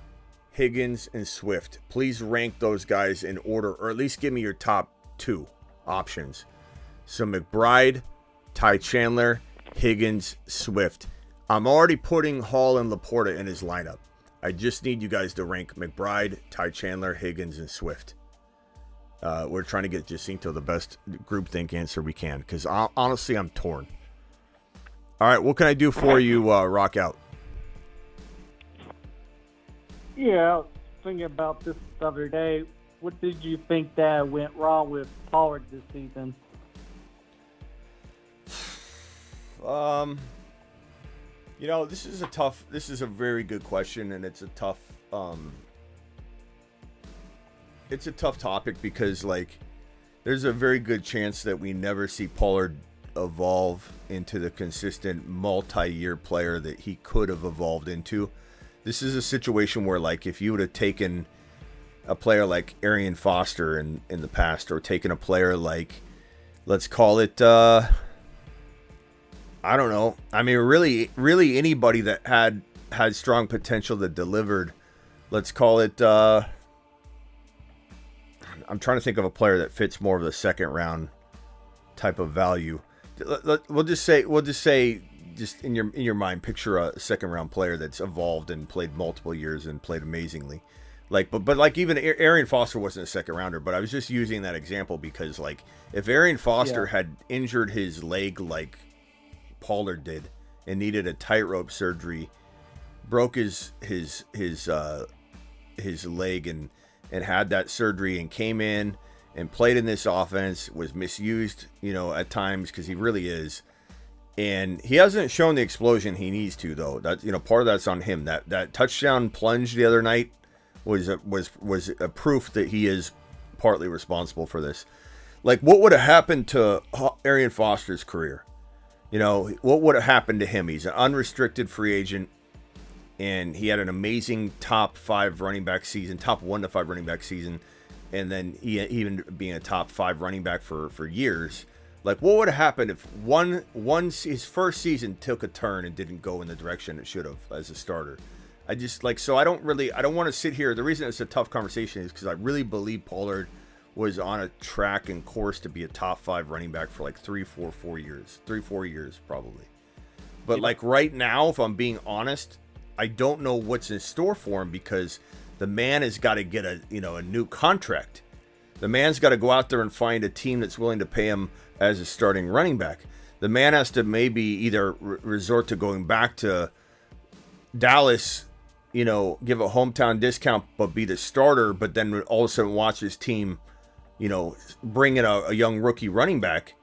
Higgins, and Swift. Please rank those guys in order, or at least give me your top 2 options. So McBride, Ty Chandler, Higgins, Swift. I'm already putting Hall and Laporta in his lineup. I just need you guys to rank McBride, Ty Chandler, Higgins, and Swift. We're trying to get Jacinto the best groupthink answer we can, because honestly, I'm torn. All right, what can I do for you, Rock Out? Yeah, I was thinking about this the other day. What did you think that went wrong with Pollard this season? This is a very good question, and it's a tough topic, because there's a very good chance that we never see Pollard evolve into the consistent multi-year player that he could have evolved into. This is a situation where, if you would have taken a player like Arian Foster in the past, or taken a player like, let's call it, I don't know. I mean, really anybody that had strong potential that delivered, let's call it, I'm trying to think of a player that fits more of the second round type of value. We'll just say, just in your mind, picture a second round player that's evolved and played multiple years and played amazingly. But even Arian Foster wasn't a second rounder, but I was just using that example because if Arian Foster had injured his leg Pollard did and needed a tightrope surgery, broke his leg and had that surgery and came in and played in this offense, was misused, at times because he really is. And he hasn't shown the explosion he needs to, though. That part of that's on him. That touchdown plunge the other night was a proof that he is partly responsible for this. Like, what would have happened to Arian Foster's career? What would have happened to him? He's an unrestricted free agent, and he had an amazing top 5 running back season, top 1 to 5 running back season, and then he even being a top 5 running back for years. Like, what would have happened if his first season took a turn and didn't go in the direction it should have as a starter? I don't want to sit here. The reason it's a tough conversation is because I really believe Pollard was on a track and course to be a top 5 running back for like 4 years probably. But like right now, if I'm being honest, I don't know what's in store for him because the man has got to get a new contract. The man's got to go out there and find a team that's willing to pay him as a starting running back. The man has to maybe either resort to going back to Dallas, give a hometown discount, but be the starter, but then all of a sudden watch his team, bring in a young rookie running back.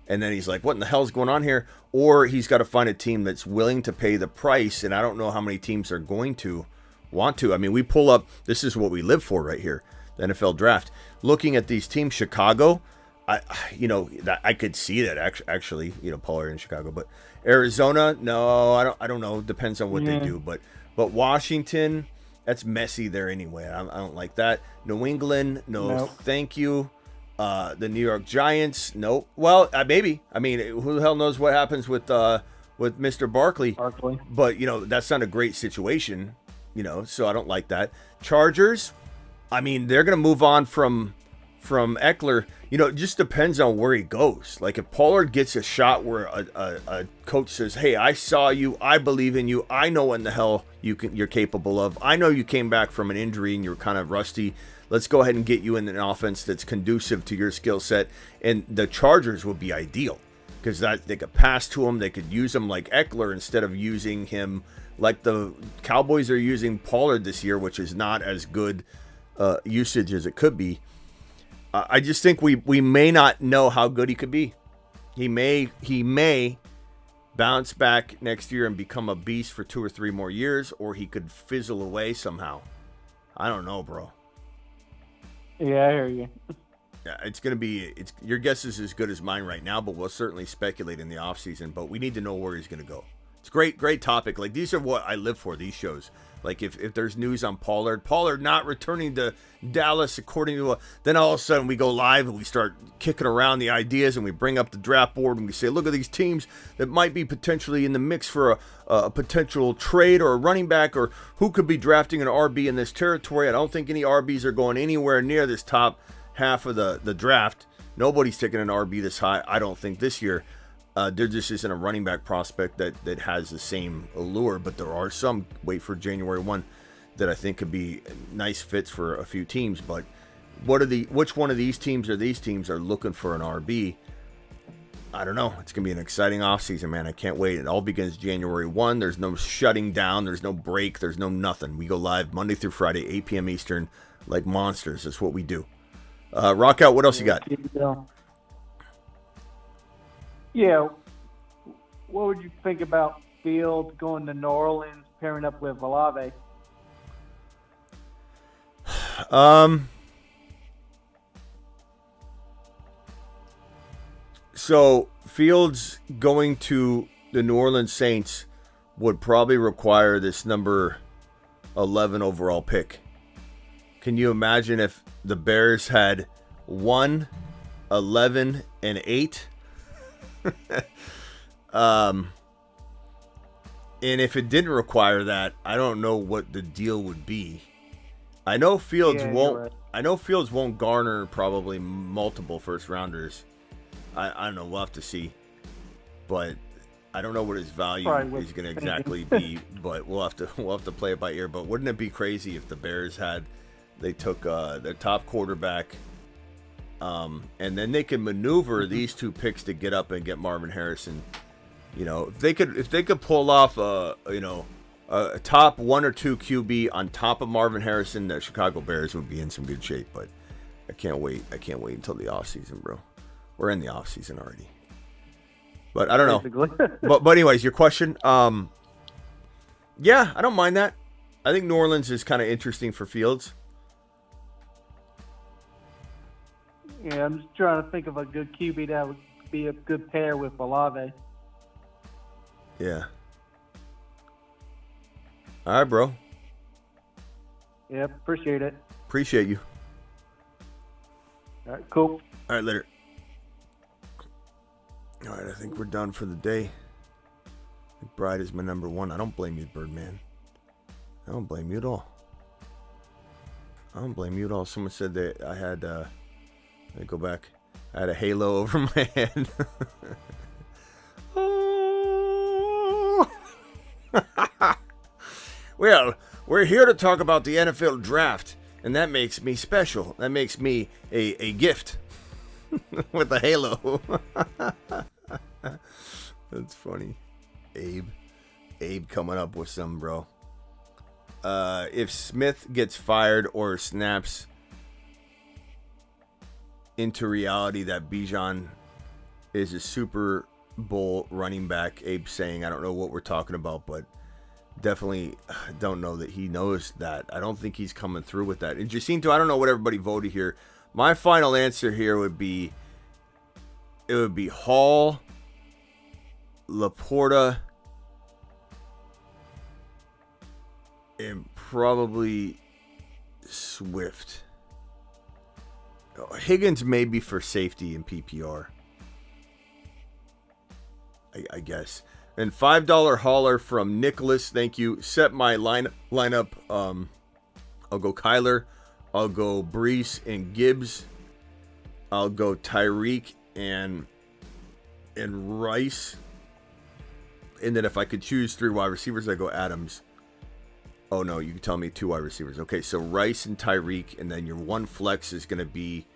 And then he's like, what in the hell's going on here? Or he's got to find a team that's willing to pay the price. And I don't know how many teams are going to want to. I mean, we pull up, this is what we live for right here, the NFL draft. Looking at these teams, Chicago, I could see that actually, Pollard in Chicago, but Arizona, no, I don't know. Depends on what they do, but Washington, that's messy there anyway. I don't like that. New England, nope. Thank you. The New York Giants, nope. Well, maybe. I mean, who the hell knows what happens with Mr. Barkley? But that's not a great situation. So I don't like that. Chargers, I mean, they're gonna move on from Eckler. It just depends on where he goes. Like if Pollard gets a shot where a coach says, hey, I saw you, I believe in you, I know what the hell you're capable of. I know you came back from an injury and you're kind of rusty. Let's go ahead and get you in an offense that's conducive to your skill set. And the Chargers would be ideal because they could pass to him. They could use him like Eckler instead of using him like the Cowboys are using Pollard this year, which is not as good usage as it could be. I just think we may not know how good he could be. He may bounce back next year and become a beast for 2 or 3 more years, or he could fizzle away somehow. I don't know, bro. Yeah, I hear you. Yeah, your guess is as good as mine right now, but we'll certainly speculate in the offseason. But we need to know where he's going to go. It's a great topic. Like, these are what I live for, these shows. Like, if there's news on Pollard not returning to Dallas according to then all of a sudden we go live and we start kicking around the ideas and we bring up the draft board and we say, look at these teams that might be potentially in the mix for a potential trade or a running back, or who could be drafting an RB in this territory. I don't think any RBs are going anywhere near this top half of the draft. Nobody's taking an RB this high, I don't think, this year. There just isn't a running back prospect that has the same allure, but there are some, wait for January 1, that I think could be nice fits for a few teams. But which one of these teams are looking for an RB? I don't know. It's going to be an exciting offseason, man. I can't wait. It all begins January 1. There's no shutting down. There's no break. There's no nothing. We go live Monday through Friday, 8 p.m. Eastern, like monsters. That's what we do. Rock out. What else you got? Yeah. What would you think about Fields going to New Orleans, pairing up with Olave? So Fields going to the New Orleans Saints would probably require this number 11 overall pick. Can you imagine if the Bears had 1, 11, and 8? And if it didn't require that, I don't know what the deal would be. I know Fields won't. Right. I know Fields won't garner probably multiple first rounders. I don't know. We'll have to see. But I don't know what his value is going to exactly be. But we'll have to play it by ear. But wouldn't it be crazy if the Bears they took their top quarterback, and then they can maneuver these 2 picks to get up and get Marvin Harrison You know, if they could pull off a top 1 or 2 QB on top of Marvin Harrison, the Chicago Bears would be in some good shape. But I can't wait. I can't wait until the offseason, bro. We're in the offseason already. But I don't know. but anyways, your question. Yeah, I don't mind that. I think New Orleans is kind of interesting for Fields. Yeah, I'm just trying to think of a good QB that would be a good pair with Olave. Yeah. All right, bro. Yeah, appreciate it. Appreciate you. All right, cool. All right, later. All right, I think we're done for the day. McBride is my number 1. I don't blame you, Birdman. I don't blame you at all. I don't blame you at all. Someone said that I had, let me go back. I had a halo over my head. Oh. Well, we're here to talk about the NFL draft, and that makes me special. That makes me a gift with a halo. That's funny. Abe coming up with some, bro. If Smith gets fired or snaps into reality that Bijan is a Super Bowl running back, Abe saying, I don't know what we're talking about, but definitely don't know that he knows that. I don't think he's coming through with that. And Jacinto, I don't know what everybody voted here. My final answer here would be, it would be Hall, Laporta, and probably Swift. Higgins maybe for safety in PPR. I guess. And $5 hauler from Nicholas. Thank you. Set my lineup. I'll go Kyler. I'll go Brees and Gibbs. I'll go Tyreek and Rice. And then if I could choose 3 wide receivers, I go Adams. Oh, no, you can tell me 2 wide receivers. Okay, so Rice and Tyreek, and then your 1 flex is going to be...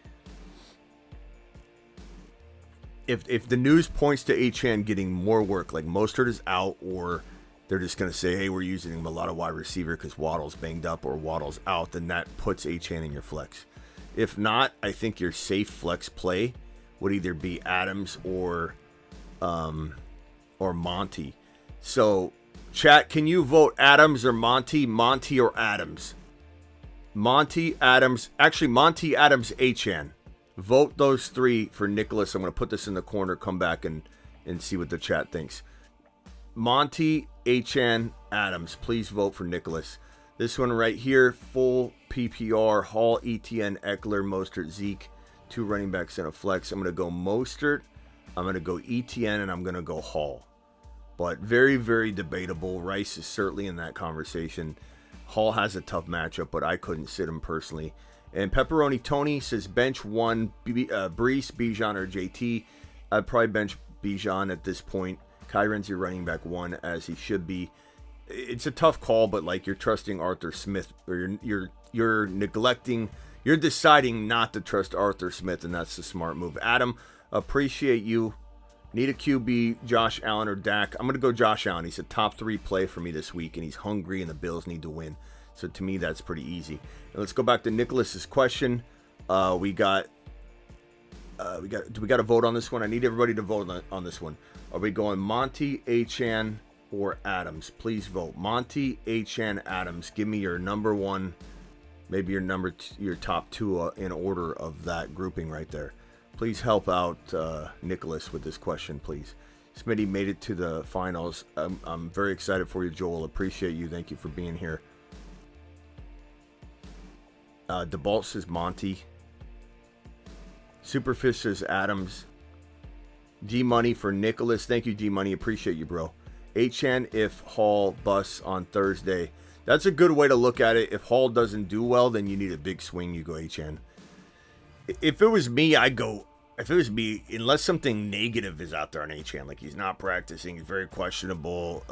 If the news points to Achane getting more work, like Mostert is out, or they're just going to say, hey, we're using him a lot of wide receiver because Waddle's banged up or Waddle's out, then that puts Achane in your flex. If not, I think your safe flex play would either be Adams or Monty. So... Chat, can you vote Adams or Monty? Monty or Adams? Monty, Adams. Actually, Monty, Adams, Achane. Vote those 3 for Nicholas. I'm going to put this in the corner, come back and see what the chat thinks. Monty, Achane, Adams. Please vote for Nicholas. This one right here, full PPR, Hall, ETN, Eckler, Mostert, Zeke. 2 running backs and a flex. I'm going to go Mostert. I'm going to go ETN, and I'm going to go Hall. But very, very debatable. Rice is certainly in that conversation. Hall has a tough matchup, but I couldn't sit him personally. And Pepperoni Tony says bench 1, Brees, Bijan, or JT. I'd probably bench Bijan at this point. Kyron's your running back 1, as he should be. It's a tough call, but like you're trusting Arthur Smith, or you're neglecting, you're deciding not to trust Arthur Smith, and that's the smart move. Adam, appreciate you. Need a QB, Josh Allen or Dak. I'm going to go Josh Allen. He's a top 3 play for me this week, and he's hungry, and the Bills need to win. So to me, that's pretty easy. And let's go back to Nicholas's question. Do we got to vote on this one? I need everybody to vote on this one. Are we going Monty, Achane, or Adams? Please vote. Monty, Achane, Adams. Give me your number 1, maybe your top 2 in order of that grouping right there. Please help out Nicholas with this question, please. Smitty made it to the finals. I'm very excited for you, Joel. Appreciate you. Thank you for being here. DeBalt says Monty. Superfish says Adams. D-Money for Nicholas. Thank you, D-Money. Appreciate you, bro. Achane if Hall busts on Thursday. That's a good way to look at it. If Hall doesn't do well, then you need a big swing. You go Achane. If it was me, unless something negative is out there on Achane, like he's not practicing, he's very questionable,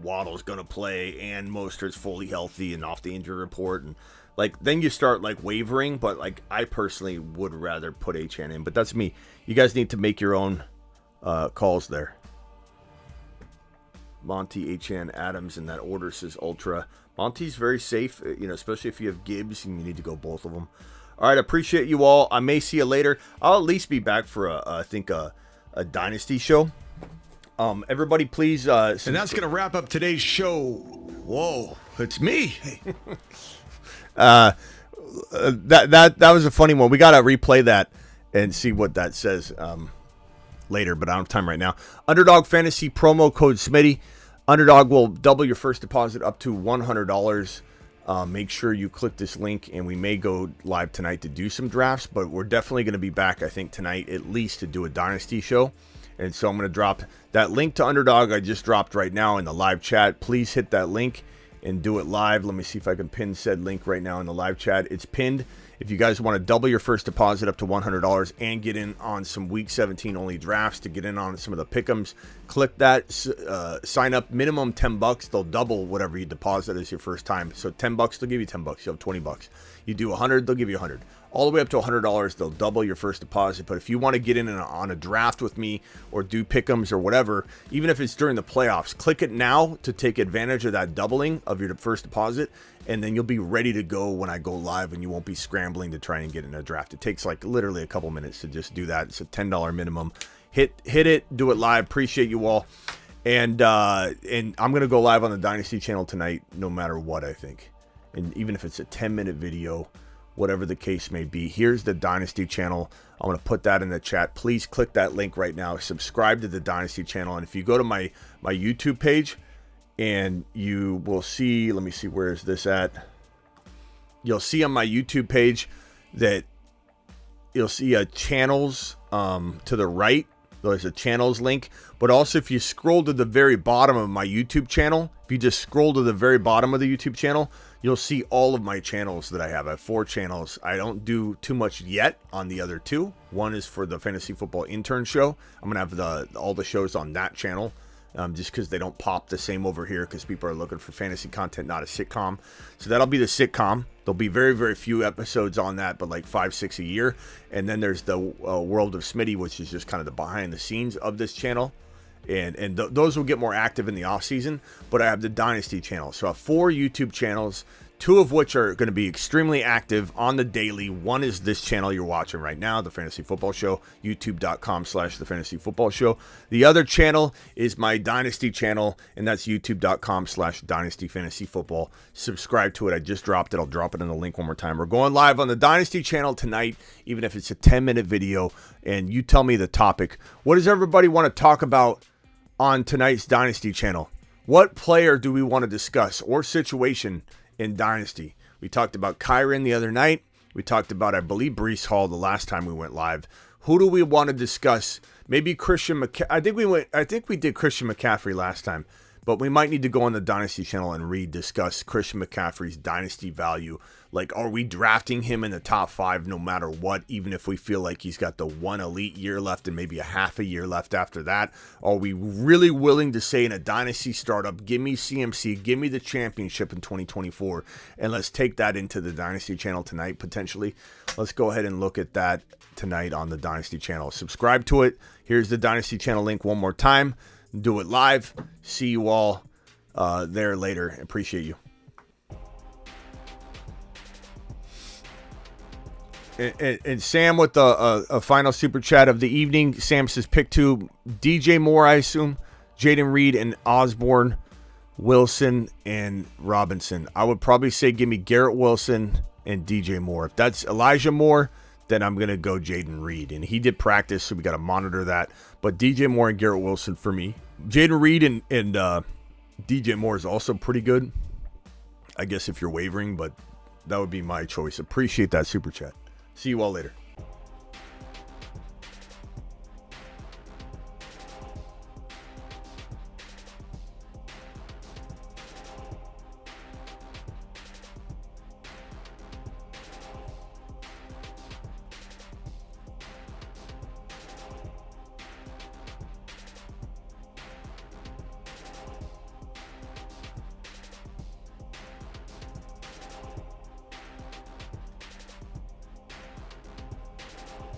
Waddle's going to play, and Mostert's fully healthy and off the injury report, and like then you start like wavering, but like I personally would rather put Achane in, but that's me. You guys need to make your own calls there. Monty, H.N. Adams in that order, says Ultra. Monty's very safe, especially if you have Gibbs and you need to go both of them. All right, appreciate you all. I may see you later. I'll at least be back for I think a Dynasty show. Everybody, please. And that's going to wrap up today's show. Whoa, it's me. That was a funny one. We got to replay that and see what that says later, but I don't have time right now. Underdog Fantasy promo code Smitty. Underdog will double your first deposit up to $100. Make sure you click this link, and we may go live tonight to do some drafts, but we're definitely going to be back, I think, tonight at least to do a Dynasty show. And so I'm going to drop that link to Underdog I just dropped right now in the live chat. Please hit that link and do it live. Let me see if I can pin said link right now in the live chat. It's pinned. If you guys want to double your first deposit up to $100 and get in on some Week 17 only drafts to get in on some of the pick'ems, click that. Sign up. Minimum $10. They'll double whatever you deposit as your first time. So $10, they'll give you $10. You have $20. You do 100, they'll give you 100. All the way up to $100, they'll double your first deposit. But if you want to get in on a draft with me or do pick'ems or whatever, even if it's during the playoffs, click it now to take advantage of that doubling of your first deposit, and then you'll be ready to go when I go live, and you won't be scrambling to try and get in a draft. It takes like literally a couple minutes to just do that. It's a $10 minimum. Hit it, do it live. Appreciate you all. And I'm going to go live on the Dynasty channel tonight no matter what, I think. And even if it's a 10-minute video, whatever the case may be. Here's the Dynasty channel. I'm going to put that in the chat. Please click that link right now. Subscribe to the Dynasty channel. And if you go to my YouTube page, and you will see, let me see, where is this at? You'll see on my YouTube page that you'll see channels to the right. There's a channels link. But also, if you scroll to the very bottom of my YouTube channel, if you just scroll to the very bottom of the YouTube channel, you'll see all of my channels that I have. I have 4 channels. I don't do too much yet on the other 2. One is for the Fantasy Football Intern Show. I'm going to have all the shows on that channel. Just because they don't pop the same over here because people are looking for fantasy content, not a sitcom. So that'll be the sitcom. There'll be very, very few episodes on that, but like 5-6 a year. And then there's the World of Smitty, which is just kind of the behind the scenes of this channel. And those will get more active in the off season. But I have the Dynasty channel. So I have 4 YouTube channels, 2 of which are going to be extremely active on the daily. One is this channel you're watching right now, The Fantasy Football Show, youtube.com/The Fantasy Football Show. The other channel is my Dynasty channel, and that's youtube.com/Dynasty Fantasy Football. Subscribe to it. I just dropped it. I'll drop it in the link one more time. We're going live on the Dynasty channel tonight, even if it's a 10-minute video, and you tell me the topic. What does everybody want to talk about on tonight's Dynasty channel? What player do we want to discuss or situation in Dynasty? We talked about Kyron the other night. We talked about, I believe, Breece Hall the last time we went live. Who do we want to discuss? Maybe Christian McCaffrey. I think we did Christian McCaffrey last time, but we might need to go on the Dynasty channel and discuss Christian McCaffrey's Dynasty value. Like, are we drafting him in the top 5 no matter what, even if we feel like he's got the one elite year left and maybe a half a year left after that? Are we really willing to say in a Dynasty startup, give me CMC, give me the championship in 2024, and let's take that into the Dynasty channel tonight, potentially? Let's go ahead and look at that tonight on the Dynasty channel. Subscribe to it. Here's the Dynasty channel link one more time. Do it live. See you all there later. Appreciate you. And Sam with a final super chat of the evening. Sam says pick 2, DJ Moore, I assume, Jaden Reed, and Osborne, Wilson, and Robinson. I would probably say give me Garrett Wilson and DJ Moore. If that's Elijah Moore, then I'm going to go Jaden Reed. And he did practice, so we got to monitor that. But DJ Moore and Garrett Wilson for me. Jaden Reed and DJ Moore is also pretty good, I guess, if you're wavering, but that would be my choice. Appreciate that super chat. See you all later.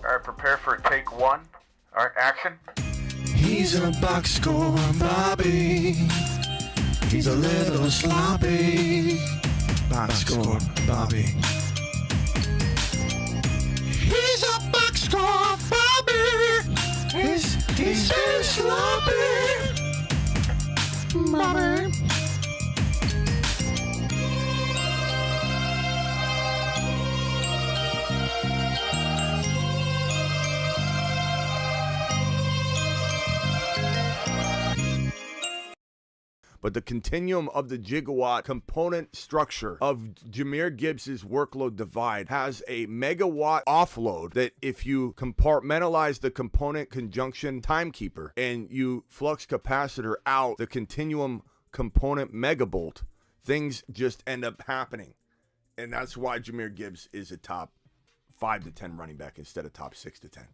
All right, prepare for take 1. All right, action. He's a box score, Bobby. He's a little sloppy. Box score, Bobby. He's a box score, Bobby. He's very sloppy, Bobby. But the continuum of the gigawatt component structure of Jahmyr Gibbs' workload divide has a megawatt offload that if you compartmentalize the component conjunction timekeeper and you flux capacitor out the continuum component megabolt, things just end up happening. And that's why Jahmyr Gibbs is a top 5 to 10 running back instead of top 6 to 10.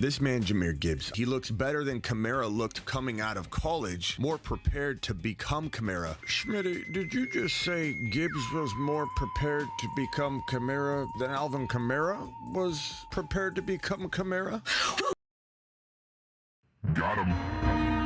This man, Jahmyr Gibbs, he looks better than Kamara looked coming out of college, more prepared to become Kamara. Schmitty, did you just say Gibbs was more prepared to become Kamara than Alvin Kamara was prepared to become Kamara? Got him.